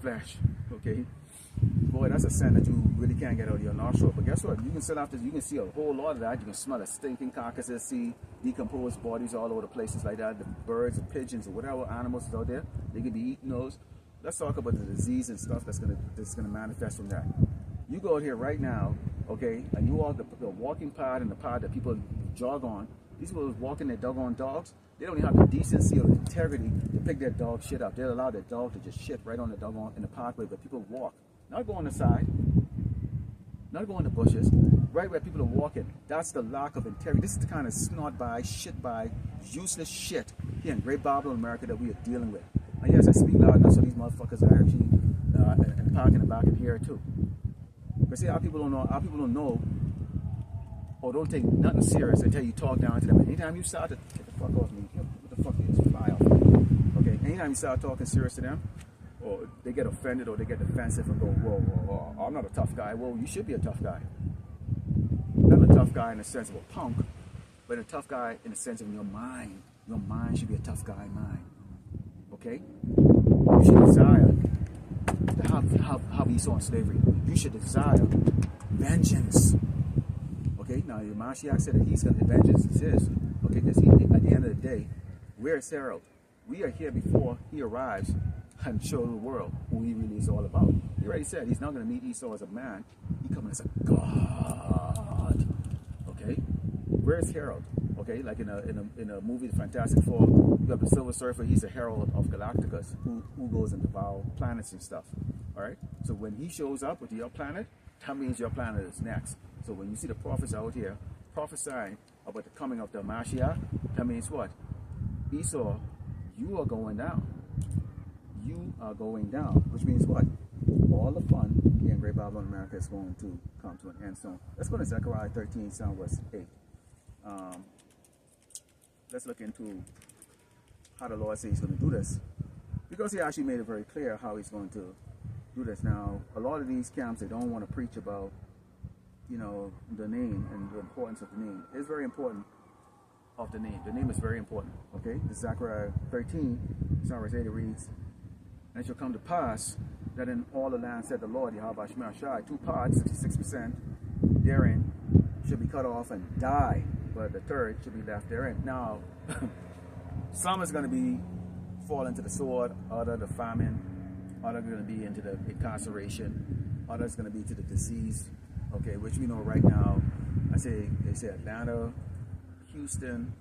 flesh, okay, boy, that's a scent that you really can't get out of your nostril. But guess what? You can still you can see a whole lot of that. You can smell the stinking carcasses, see decomposed bodies all over the places like that. The birds, the pigeons, or whatever animals is out there, they could be eating those. Let's talk about the disease and stuff that's gonna manifest from that. You go out here right now, okay, and you walk the walking path and the path that people jog on. These people walking their doggone dogs, they don't even have the decency or the integrity to pick their dog shit up. They'll allow their dog to just shit right on the doggone in the pathway where people walk. Not go on the side, not go in the bushes, right where people are walking. That's the lack of integrity. This is the kind of snot by, shit by, useless shit here in Great Babylon, America that we are dealing with. And yes, I speak loud enough so these motherfuckers are actually parking in the back of here too. But see, our people don't know or don't take nothing serious until you talk down to them. Anytime you start to get the fuck off me, what the fuck is fly off me? Okay, anytime you start talking serious to them, or they get offended or they get defensive and go, whoa, I'm not a tough guy. Well, you should be a tough guy. Not a tough guy in the sense of a punk, but a tough guy in the sense of your mind. Your mind should be a tough guy mind. Okay? You should desire to have Esau in slavery. You should desire vengeance. Okay? Now, the Mashiach said that he's going to vengeance is his. Okay? Because at the end of the day, where's Harold? We are here before he arrives and show the world who he really is all about. He already said he's not going to meet Esau as a man. He coming as a God. Okay? Where's Harold? Okay, like in a movie, The Fantastic Four, you have the Silver Surfer. He's a herald of Galacticus who goes and devour planets and stuff. All right. So when he shows up with your planet, that means your planet is next. So when you see the prophets out here prophesying about the coming of the Mashiach, that means what? Esau, you are going down. You are going down, which means what? All the fun here in Great Babylon, America is going to come to an end soon. Let's go to Zechariah 13, verse 8. Let's look into how the Lord says he's going to do this, because he actually made it very clear how he's going to do this. Now, a lot of these camps, they don't want to preach about, you know, the name and the importance of the name. It's very important of the name. The name is very important. Okay, this is Zechariah 13, verse 8. It reads, "And it shall come to pass that in all the land, said the Lord, Yahweh Shemar Shai, 2 parts, 66% therein should be cut off and die, but the third should be left therein." Now, some is going to fall into the sword, other the famine, other going to be into the incarceration, others going to be to the disease. Okay, which we know right now. They say Atlanta, Houston,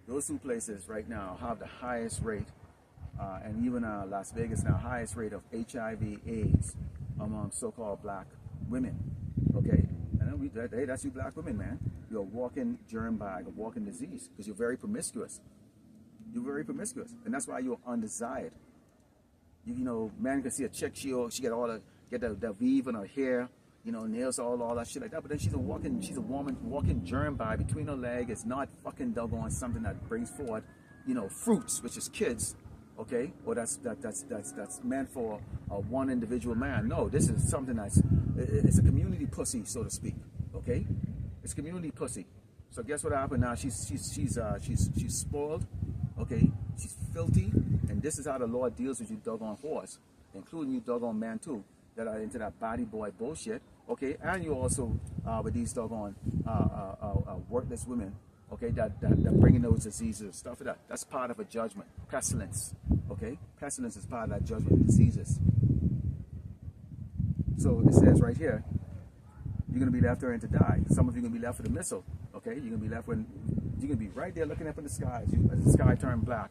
those two places right now have the highest rate, and even Las Vegas now, highest rate of HIV/AIDS among so-called black women. Okay, and hey, that's you black women, man. You're a walking germ bag, a walking disease, because you're very promiscuous. You're very promiscuous, and that's why you're undesired. You know, man can see a chick, she get the weave in her hair, you know, nails, all that shit like that. But then she's a walking germ bag between her leg. It's not fucking doggone something that brings forward, you know, fruits, which is kids. Okay, or that's meant for one individual man. No, this is something it's a community pussy, so to speak. Okay, it's community pussy. So guess what happened now? She's spoiled. Okay, she's filthy, and this is how the Lord deals with you doggone whores, including you doggone men too, that are into that body boy bullshit. Okay, and you also with these doggone worthless women. Okay, that bringing those diseases and stuff like that. That's part of a judgment. Pestilence. Okay, pestilence is part of that judgment of diseases. So it says right here, you're gonna be left there and to die. Some of you are gonna be left with a missile. Okay, you're gonna be left when you're gonna be right there looking up in the sky as the sky turned black.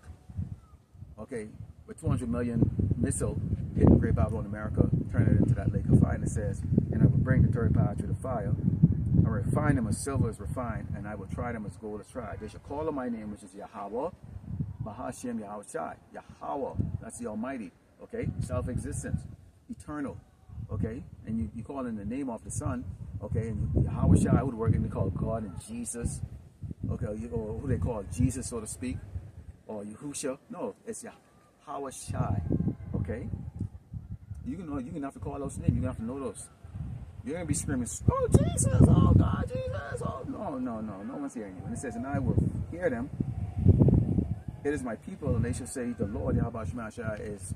Okay, with 200 million missile hitting Great Babylon, America, turn it into that lake of fire. And it says, "And I will bring the third part through the fire. I will refine them as silver is refined, and I will try them as gold is tried. They shall call on my name, which is Yahweh, Bahashem Yahweh Shai. Yahweh, that's the Almighty. Okay, self-existence, eternal. Okay, and you call in the name of the Son. Okay, and Yahweh Shai, who the word they call God and Jesus. Okay, or who they call Jesus, so to speak, or Yahusha. No, it's Yahweh Shai. Okay, you can have to call those names. You have to know those. You're going to be screaming, "Oh, Jesus! Oh, God, Jesus! Oh, no one's hearing you." And it says, "And I will hear them it is my people, and they shall say, the Lord Yahweh Shemashah is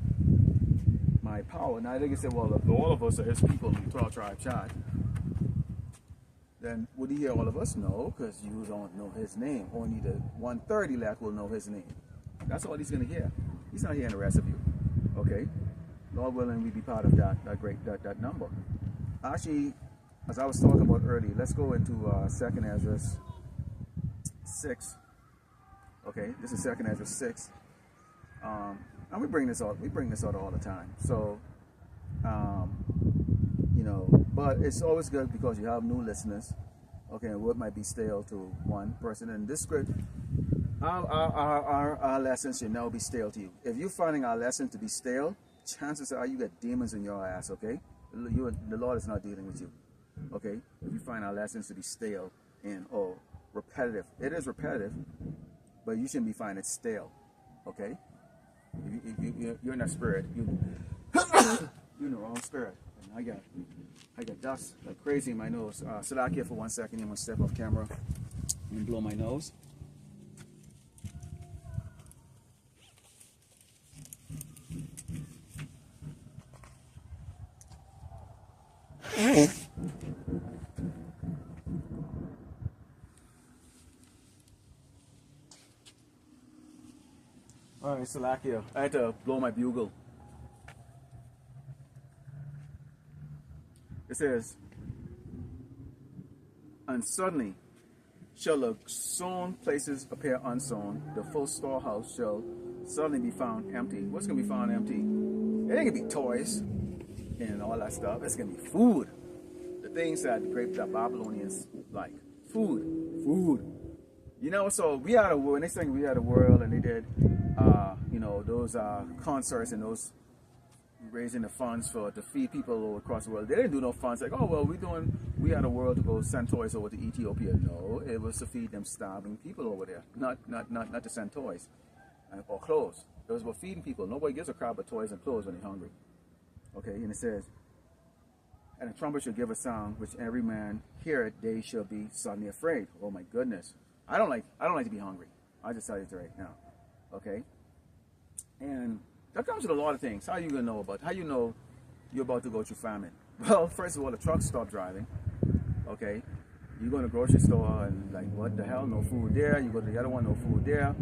my power. Now they can say, well, if all of us are his people in 12 tribe chart, then would he hear all of us? No, because you don't know his name. Only the 130 elect will know his name. That's all he's going to hear. He's not hearing the rest of you. Okay? Lord willing, we be part of that number. Actually, as I was talking about earlier, let's go into 2nd Ezra 6. Okay, this is 2nd Ezra 6. And we bring this out all the time. So, you know, but it's always good because you have new listeners. Okay, and what might be stale to one person. And this script, our lessons should never be stale to you. If you're finding our lesson to be stale, chances are you got demons in your ass, okay? The Lord is not dealing with you, okay? If you find our lessons to be stale and or repetitive, it is repetitive, but you shouldn't be finding it stale, okay? You're in that spirit. You're in the wrong spirit. And I got dust like crazy in my nose. Sit out here for 1 second. I'm gonna step off camera and blow my nose. All right, Salakia. I had to blow my bugle. It says, and suddenly shall the sown places appear unsown. The full storehouse shall suddenly be found empty. What's going to be found empty? It ain't going to be toys and all that stuff. It's going to be food. The things that the Babylonians like. Food. You know, so we had a world, next thing we had a world, and they did, you know, those concerts and those raising the funds to feed people all across the world. They didn't do no funds like, oh, well, we had a world to go send toys over to Ethiopia. No, it was to feed them starving people over there, not to send toys or clothes. It was about feeding people. Nobody gives a crap about toys and clothes when they're hungry. Okay, and it says, and a trumpet shall give a sound, which every man hear it, they shall be suddenly afraid. Oh my goodness. I don't like to be hungry. I just tell you right now. Okay? And that comes with a lot of things. How you gonna know about? How you know you're about to go through famine? Well, first of all, the trucks stop driving. Okay? You go to the grocery store and like, what the hell? No food there. You go to the other one, no food there.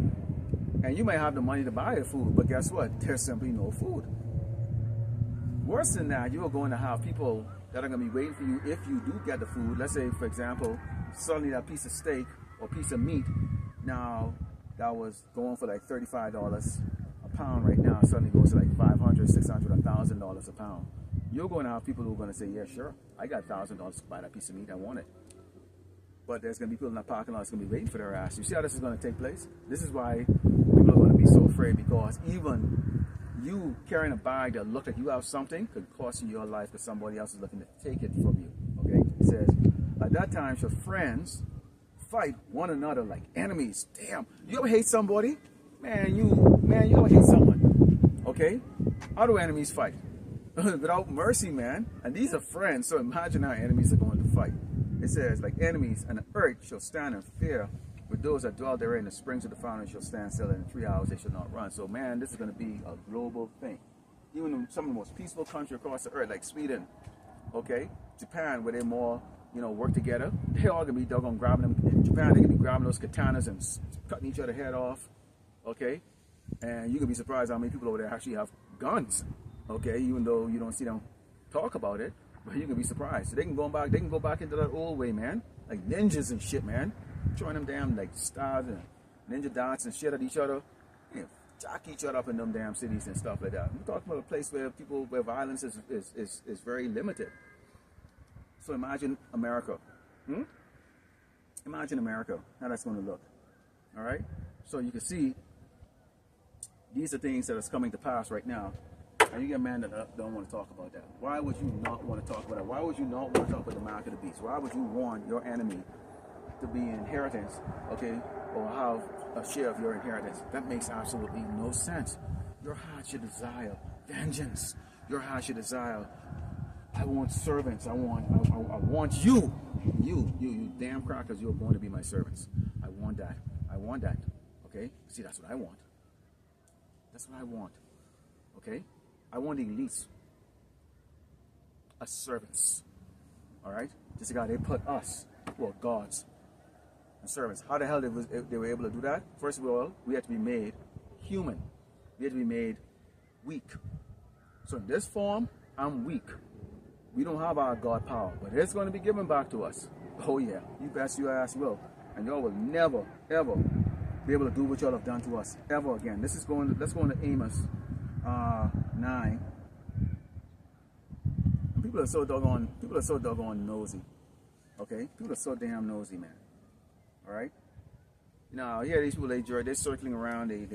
And you might have the money to buy the food, but guess what? There's simply no food. Worse than that, you are going to have people that are going to be waiting for you if you do get the food. Let's say, for example, suddenly that piece of steak or piece of meat, now that was going for like $35 a pound right now, suddenly goes to like $500, $600, $1,000 a pound. You're going to have people who are going to say, yeah, sure, I got $1,000 to buy that piece of meat, I want it. But there's going to be people in that parking lot that's going to be waiting for their ass. You see how this is going to take place? This is why people are going to be so afraid, because even you carrying a bag that looks like you have something could cost you your life because somebody else is looking to take it from you. Okay? It says, at that time shall friends fight one another like enemies. Damn. You ever hate somebody? Man, you ever hate someone? Okay? How do enemies fight? Without mercy, man. And these are friends, so imagine how enemies are going to fight. It says, like enemies, and the earth shall stand in fear with those that dwell therein. The springs of the fountain shall stand still, and in 3 hours they shall not run. So, man, this is going to be a global thing. Even in some of the most peaceful countries across the earth, like Sweden, okay, Japan, where they more, you know, work together, they all going to be doggone grabbing them. In Japan, they're going to be grabbing those katanas and cutting each other head off, okay? And you can be surprised how many people over there actually have guns, okay, even though you don't see them talk about it. But you can be surprised. So they can go back into that old way, man. Like ninjas and shit, man. Throwing them damn like stars and ninja dots and shit at each other. You know, jack each other up in them damn cities and stuff like that. We're talking about a place where violence is very limited. So imagine America. Imagine America, how that's going to look. All right? So you can see these are things that are coming to pass right now. And you get a man that don't want to talk about that. Why would you not want to talk about that? Why would you not want to talk about the mark of the beast? Why would you want your enemy to be an inheritance, okay, or have a share of your inheritance? That makes absolutely no sense. Your heart should desire vengeance. Your heart should desire, I want servants. I want you damn crackers. You're going to be my servants. I want that. Okay. See, that's what I want. That's what I want. Okay? I want the elites as servants. All right? Just like how they put us, well, gods, and servants. How the hell they were able to do that? First of all, we had to be made human. We had to be made weak. So in this form, I'm weak. We don't have our God power, but it's going to be given back to us. Oh yeah, you bet your ass will. And y'all will never, ever be able to do what y'all have done to us ever again. Let's go into Amos 9. People are so doggone nosy. Okay? People are so damn nosy, man. Alright? Now, yeah, these people, they're circling around, they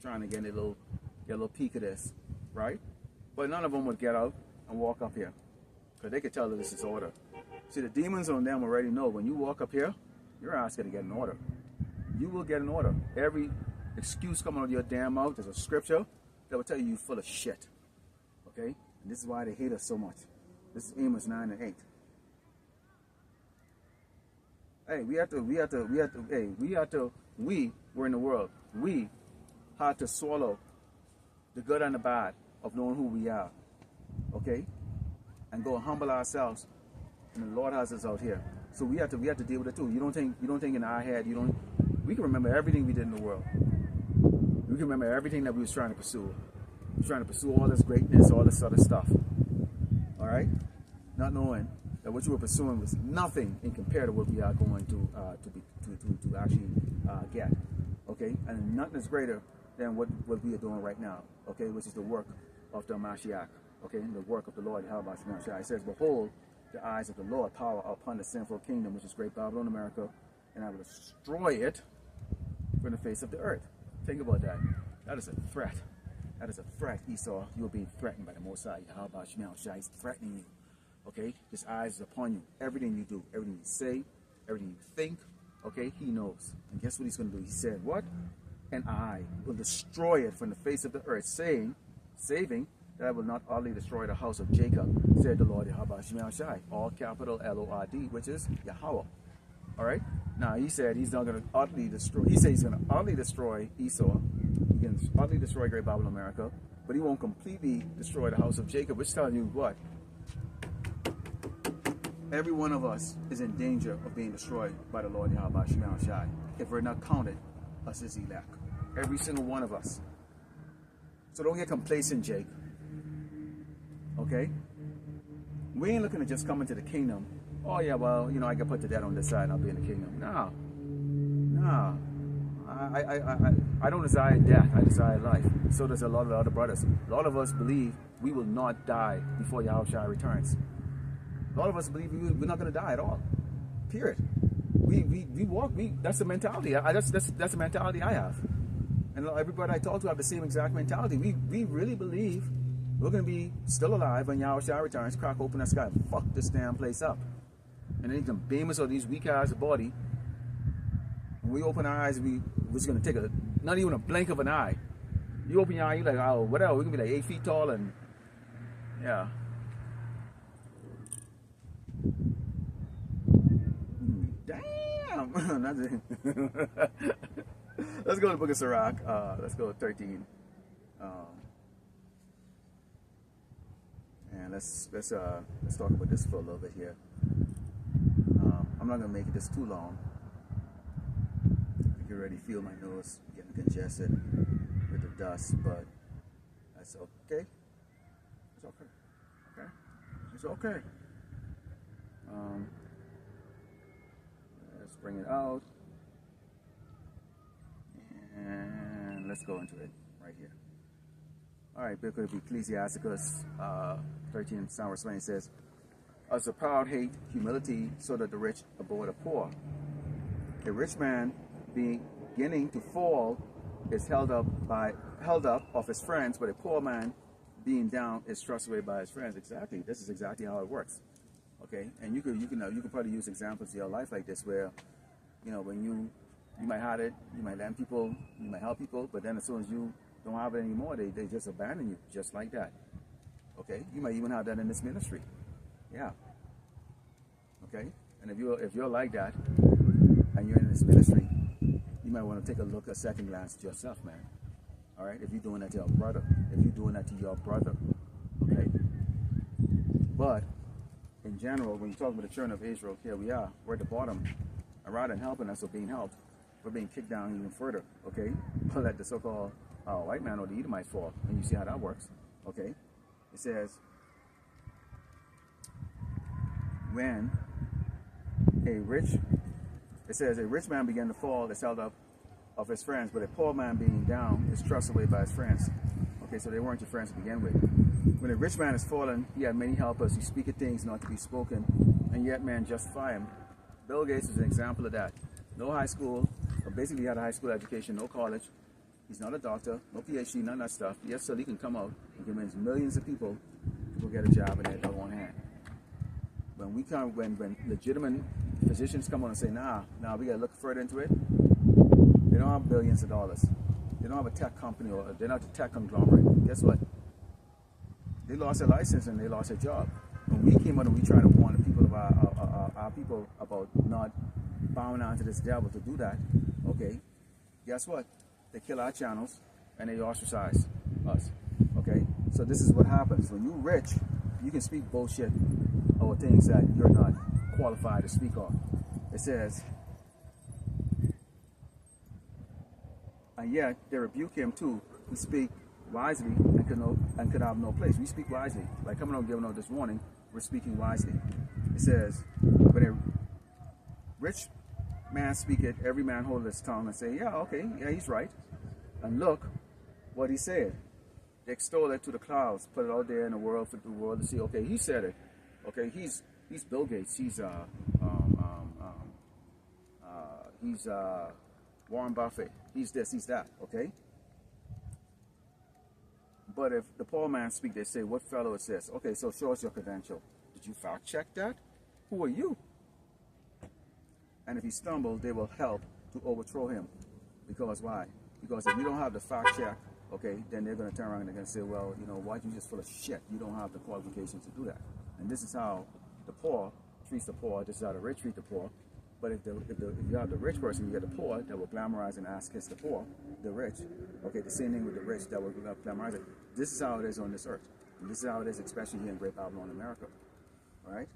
trying to get a little peek of this, right? But none of them would get out and walk up here, because they could tell that this is order. See, the demons on them already know when you walk up here, your ass going to get an order. You will get an order. Every excuse coming out of your damn mouth, there's a scripture that will tell you you're full of shit. Okay? And this is why they hate us so much. This is Amos 9 and 8. Hey, we were in the world. We had to swallow the good and the bad of knowing who we are. Okay? And go humble ourselves. And the Lord has us out here. So we have to deal with it too. You don't think in our head, we can remember everything we did in the world. We can remember everything that we was trying to pursue. We were trying to pursue all this greatness, all this other stuff. Alright? Not knowing that what you were pursuing was nothing in compared to what we are going to actually get. Okay? And nothing is greater than what we are doing right now. Okay? Which is the work of the Mashiach. Okay? And the work of the Lord. How about Mashiach? It says, behold, the eyes of the Lord power upon the sinful kingdom, which is great Babylon, America, and I will destroy it from the face of the earth. Think about that. That is a threat. That is a threat, Esau. You are being threatened by the Most High. How about Shai? He's threatening you. Okay? His eyes is upon you. Everything you do, everything you say, everything you think, okay? He knows. And guess what he's going to do? He said, what? And I will destroy it from the face of the earth, saving, that I will not utterly destroy the house of Jacob, said the Lord Yahweh Shai, all capital Lord, which is Yahweh. All right. Now he said he's not going to utterly destroy. He said he's going to utterly destroy Esau. He can utterly destroy Great Babylon, America, but he won't completely destroy the house of Jacob. Which tells you what? Every one of us is in danger of being destroyed by the Lord Yahweh Shai if we're not counted us as elect. Every single one of us. So don't get complacent, Jake. Okay? We ain't looking to just come into the kingdom. Oh yeah, well, I can put the dead on this side and I'll be in the kingdom. No. I don't desire death, I desire life. So does a lot of the other brothers. A lot of us believe we will not die before Yahushua returns. A lot of us believe we're not going to die at all. Period. That's the mentality. That's the mentality I have. And everybody I talk to have the same exact mentality. We really believe we're going to be still alive when Yahushua returns, crack open the sky, and fuck this damn place up. And then he can beam us out of these weak eyes of body. When we open our eyes, we're just going to take not even a blink of an eye. You open your eye, you're like, oh, whatever, we're going to be like 8 feet tall and, yeah. Damn! That's it. Let's go to the book of Sirach. Let's go to 13. And let's talk about this for a little bit here. I'm not gonna make this too long. I can already feel my nose getting congested with the dust, but that's okay. It's okay. Okay. It's okay. Let's bring it out, and let's go into it right here. All right, Book of Ecclesiasticus 13, verse 20 says, as the proud hate humility, so that the rich abhor the poor. A rich man beginning to fall is held up of his friends, but a poor man being down is thrust away by his friends. Exactly. This is exactly how it works. Okay, and you can probably use examples in your life like this, where when you might have it, you might lend people, you might help people, but then as soon as you don't have it anymore, they just abandon you, just like that. Okay, you might even have that in this ministry. Yeah. Okay, and if you're like that, and you're in this ministry, you might want to take a second glance at yourself, man. All right, if you're doing that to your brother, if you're doing that to your brother, okay. But in general, when you talk about the children of Israel, here we are, we're at the bottom, and rather than helping us or being helped, we're being kicked down even further, okay? Let the so-called white man or the Edomites fall, and you see how that works, okay? It says, when a rich man began to fall, is held up of his friends, but a poor man being down is thrust away by his friends. Okay, so they weren't your friends to begin with. When a rich man is fallen, he had many helpers. He speaketh things not to be spoken, and yet man justify him. Bill Gates is an example of that. No high school, or basically had a high school education, no college. He's not a doctor, no PhD, none of that stuff. Yes, so he can come out and convince millions of people to go get a job in their doggone hand. When legitimate physicians come on and say, nah, we gotta look further into it, they don't have billions of dollars. They don't have a tech company, or they're not a tech conglomerate. Guess what? They lost their license and they lost their job. When we came out and we tried to warn the people of our people about not bowing down to this devil to do that, okay, guess what? They kill our channels and they ostracize us, okay? So this is what happens. When you're rich, you can speak bullshit or things that you're not qualified to speak on. It says, and yet they rebuke him too, who speak wisely and could have no place. We speak wisely. Like coming on giving out this warning, we're speaking wisely. It says, but a rich man speaketh, every man hold his tongue and say, yeah, okay, yeah, he's right. And look what he said. They extol it to the clouds, put it out there in the world for the world to see, okay, he said it. Okay, he's Bill Gates, he's Warren Buffett, he's this, he's that, okay? But if the poor man speak, they say, what fellow is this? Okay, so show us your credential. Did you fact check that? Who are you? And if he stumbles, they will help to overthrow him. Because why? Because if you don't have the fact check, okay, then they're going to turn around and they're going to say, well, you know, why you just full of shit? You don't have the qualifications to do that. And this is how the poor treats the poor. This is how the rich treat the poor. But if you have the rich person, you get the poor that will glamorize and ask kiss the poor, the rich. Okay, the same thing with the rich that will glamorize it. This is how it is on this earth. And this is how it is, especially here in Great Babylon, America. All right?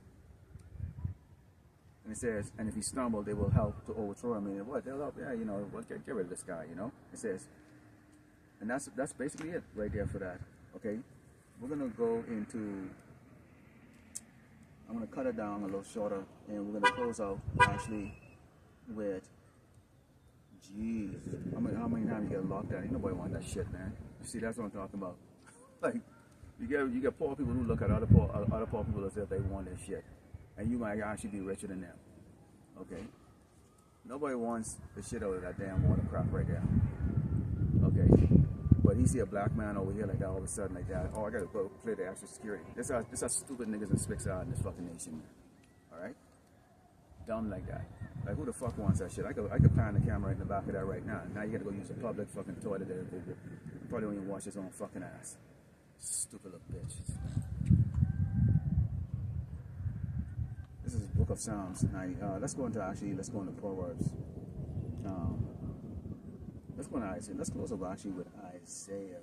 And it says, and if he stumble, they will help to overthrow him. And what? They'll help, yeah, you know, well, get rid of this guy, you know? It says, and that's basically it right there for that. Okay? We're going to go into, I'm going to cut it down a little shorter, and we're going to close out actually with, jeez, how many times you get locked out? Ain't nobody want that shit, man. You see, that's what I'm talking about. Like, you get poor people who look at other poor people as if they want their shit, and you might actually be richer than them. Okay? Nobody wants the shit out of that damn water crap right there. Okay? But he see a black man over here like that all of a sudden like that. Oh, I gotta go play the extra security. This how stupid niggas and spicks are in this fucking nation, man. Alright? Dumb like that. Like, who the fuck wants that shit? I could pan the camera right in the back of that right now. Now you gotta go use a public fucking toilet there. Probably don't even wash his own fucking ass. Stupid little bitch. This is the book of Psalms. Now, let's go into Proverbs. Let's go into Isaiah. Let's close up actually with Isaiah.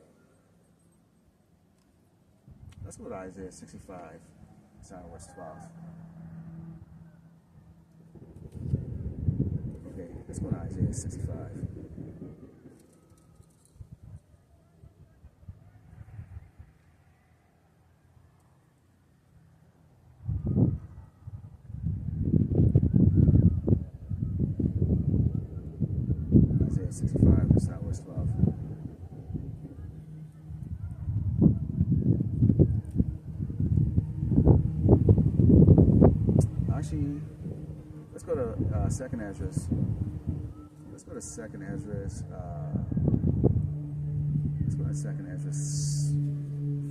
Let's go to Isaiah 65, verse 12. Okay, let's go to Isaiah 65. Isaiah 65, verse 12. Actually, let's go to Second Esdras. Let's go to Second Esdras. Let's go to Second Esdras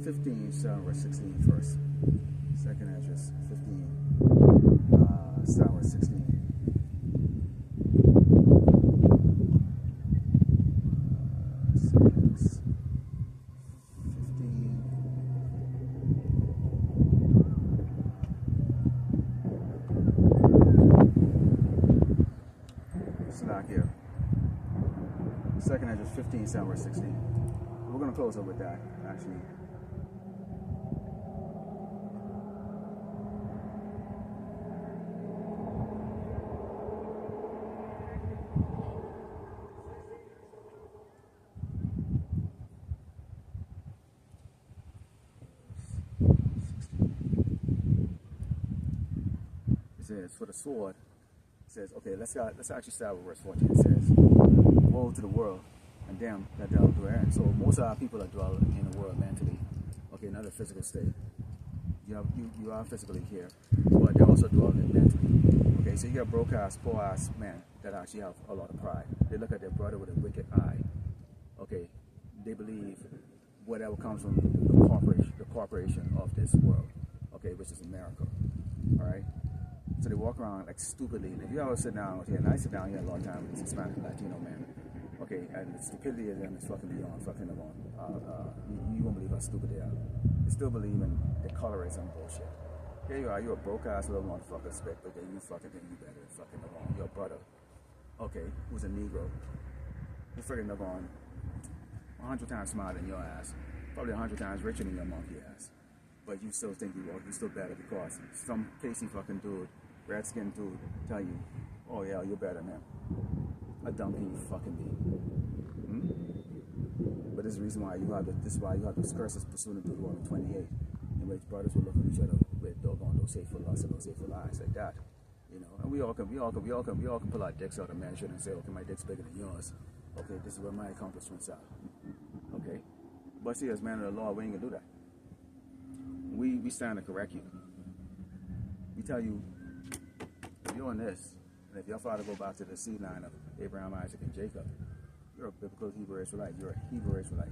15, verse 16 first. Second Esdras 15, verse 16. Second Esdras 15, verse 16. we're gonna close up with that, actually. It says, for the sword, it says, okay, let's actually start with verse 14. It says, woe to the world and them that dwell therein. So most of our people are dwelling in the world mentally, okay, not a physical state. You are physically here, but they're also dwelling mentally. Okay, so you got broke-ass, poor-ass men that actually have a lot of pride. They look at their brother with a wicked eye. Okay, they believe whatever comes from the corporation of this world, okay, which is America. All right. So they walk around like stupidly. And if you ever sit down here, and I sit down here a long time with this Hispanic Latino man, okay, and the stupidity of them is fucking beyond fucking alone. You won't believe how stupid they are. They still believe in the colorism bullshit. Here you are, you're a broke ass little motherfucker, spit, but then you fucking think you better than fucking alone. Your brother, okay, who's a Negro, who freaking alone 100 times smarter than your ass, probably 100 times richer than your monkey ass. But you still think you're still better because some casey fucking dude, red skinned dude, tell you, oh yeah, you're better than him. A dumb can you fucking be? But this is the reason why you have those curses pursuing Deuteronomy 28, in which brothers will look at each other with doggone those hateful lusts and those hateful lies like that. You know, and we all can pull our dicks out of measure and say, okay, my dick's bigger than yours. Okay, this is where my accomplishments are. Okay, but see, as man of the law, we ain't gonna do that. We stand to correct you. We tell you, if you're on this, and if your father go back to the seed line of Abraham, Isaac, and Jacob, you're a biblical Hebrew Israelite. You're a Hebrew Israelite.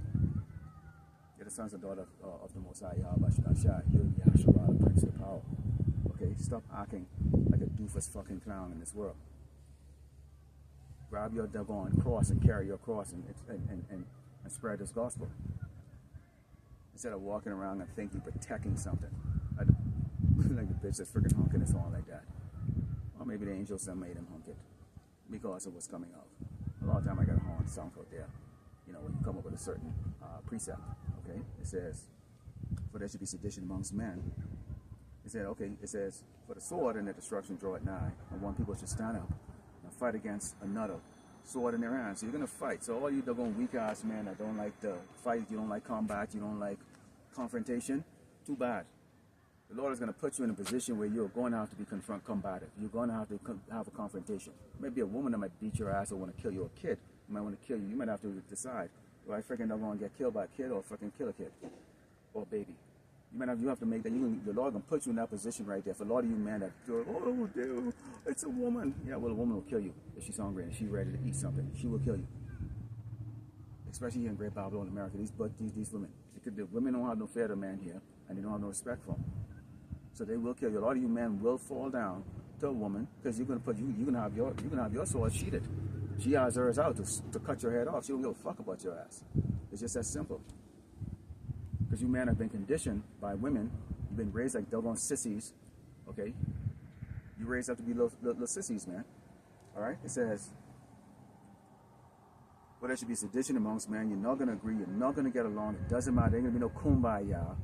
You're the sons and daughters of the Most High Yahweh Shah. You're the Yahshua, the Prince of Power. Okay, stop acting like a doofus fucking clown in this world. Grab your doggone cross and carry your cross and spread this gospel. Instead of walking around and think you're protecting something. Like the bitch that's freaking honking his horn like that. Or maybe the angel son made him honk it because of what's coming out. A lot of time I got a horn sound out there. You know, when you come up with a certain precept, okay? It says, for there should be sedition amongst men. It said, okay, it says, for the sword and the destruction draw it nigh, and one people should stand up and fight against another, sword in their hands. So you're gonna fight. So all you doggone weak ass men that don't like the fight, you don't like combat, you don't like confrontation, too bad. The Lord is gonna put you in a position where you're going to have to be combative. You're going to have to have a confrontation. Maybe a woman that might beat your ass or want to kill you, a kid might want to kill you. You might have to decide, do I freaking not going to get killed by a kid or fucking kill a kid or a baby? You have to make that. The Lord gonna put you in that position right there. For a lot of you men that go, oh, dude, it's a woman. Yeah, well, a woman will kill you if she's hungry and she's ready to eat something. She will kill you. Especially here in Great Babylon, America. These women, the women don't have no fear of man here, and they don't have no respect for them. So they will kill you. A lot of you men will fall down to a woman because you're gonna have your sword sheatheded. She has hers out to cut your head off. She don't give a fuck about your ass. It's just that simple. Because you men have been conditioned by women. You've been raised like doggone sissies. Okay? You raised up to be little sissies, man. Alright? It says, well, there should be sedition amongst men. You're not going to agree. You're not going to get along. It doesn't matter. There ain't going to be no kumbaya.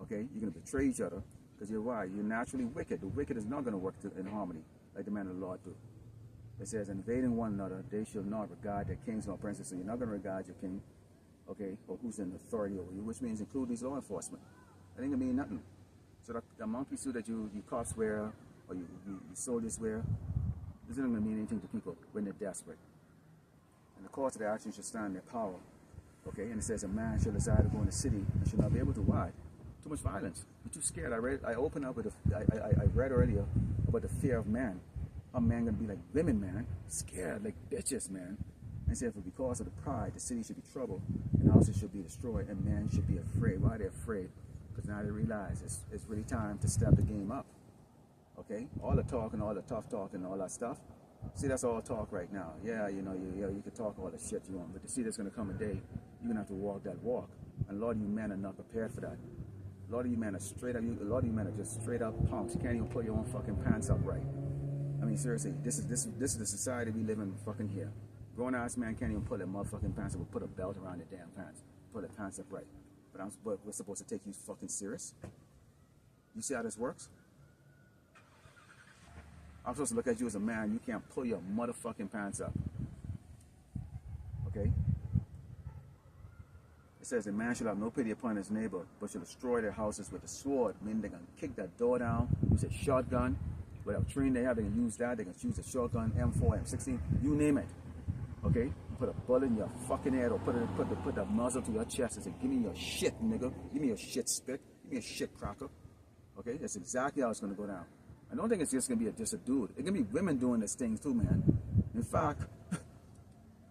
Okay? You're going to betray each other. Because you're why? You're naturally wicked. The wicked is not going to work in harmony like the men of the Lord do. It says, invading one another, they shall not regard their kings nor princes. So you're not going to regard your king, okay, or who's in authority over you, which means include these law enforcement. That ain't going to mean nothing. So the monkey suit that you cops wear, or you soldiers wear, this isn't going to mean anything to people when they're desperate. And the course of their actions should stand in their power. Okay, and it says a man shall desire to go in the city and should not be able to. Why? Too much violence. You're too scared. I opened up with I read earlier about the fear of man. A man gonna be like women, man, scared like bitches, man. And said, for because of the pride, the city should be troubled, and houses should be destroyed, and men should be afraid. Why are they afraid? Because now they realize it's really time to step the game up. Okay, all the talk and all the tough talk and all that stuff. See, that's all talk right now. Yeah, you know, you can talk all the shit you want, but you see, there's gonna come a day you're gonna have to walk that walk, and a lot of you men are not prepared for that. A lot of you men are straight up. A lot of you men are just straight up punks. You can't even put your own fucking pants up right. I mean, seriously, this is the society we live in fucking here. Grown ass man can't even pull their motherfucking pants up or put a belt around their damn pants. Pull their pants up right. But we're supposed to take you fucking serious? You see how this works? I'm supposed to look at you as a man. You can't pull your motherfucking pants up. Okay? It says a man shall have no pity upon his neighbor, but shall destroy their houses with a sword. Meaning they're going to kick that door down, use a shotgun. Whatever training they have, they can use that. They can use a shotgun, M4, M16, you name it. Okay? Put a bullet in your fucking head or put the muzzle to your chest and say, give me your shit, nigga. Give me your shit spit. Give me a shit cracker. Okay? That's exactly how it's going to go down. I don't think it's just going to be just a dude. It's going to be women doing this thing too, man. In fact,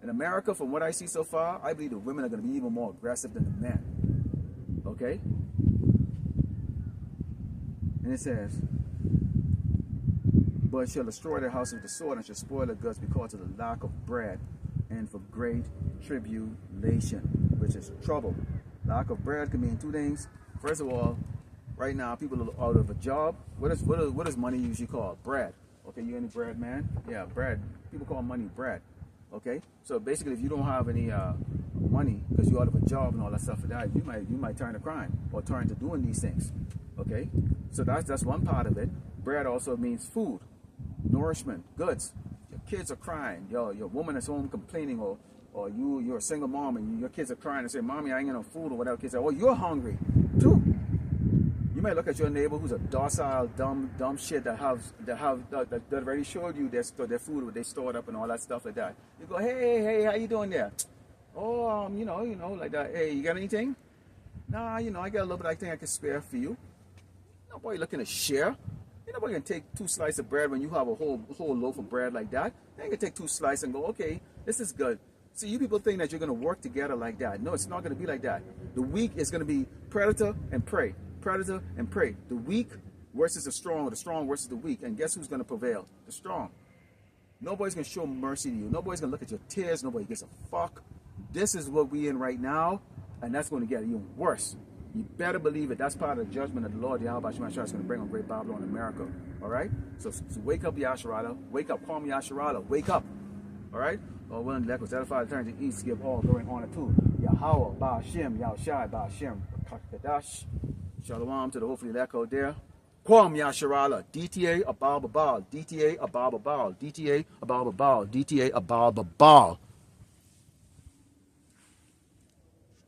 in America, from what I see so far, I believe the women are going to be even more aggressive than the men. Okay? And it says, but shall destroy their house with the sword and shall spoil their goods because of the lack of bread and for great tribulation, which is trouble. Lack of bread can mean two things. First of all, right now, people are out of a job. What is money usually called? Bread. Okay, you any bread, man? Yeah, bread. People call money bread. Okay, so basically, if you don't have any money because you're out of a job and all that stuff for that, you might turn to crime or turn to doing these things. Okay, so that's one part of it. Bread also means food, nourishment, goods. Your kids are crying. Your woman is home complaining, or you're a single mom and your kids are crying and say, "Mommy, I ain't got no food," or whatever. Kids say, "Oh, you're hungry too." You may look at your neighbor who's a docile, dumb shit that already showed you their food, they stored up and all that stuff like that. You go, hey, how you doing there? Oh, you know, like that. Hey, you got anything? Nah, I got a little bit I think I can spare for you. Nobody looking to share. Nobody can take 2 slices of bread when you have a whole loaf of bread like that. They can take 2 slices and go, okay, this is good. See, you people think that you're going to work together like that. No, it's not going to be like that. The weak is going to be predator and prey. Predator and prey. The weak versus the strong, or the strong versus the weak. And guess who's going to prevail? The strong. Nobody's going to show mercy to you. Nobody's going to look at your tears. Nobody gives a fuck. This is what we're in right now, and that's going to get even worse. You better believe it. That's part of the judgment of the Lord. Yahweh Shema is going to bring on great Babylon in America. All right? So wake up, Yasharala. Wake up. Call me Yasharala. Wake up. All right? Oh, willing to let us edify the turn to east, give all glory and honor to Yahweh, Ba'ashem, Yahushai, Ba'ashem, Kadash. Shalom to the hopefully echo there. Kwam Yasharala. DTA Abal Babal. DTA Abal Babal. DTA Abal Babal. DTA Abal Babal.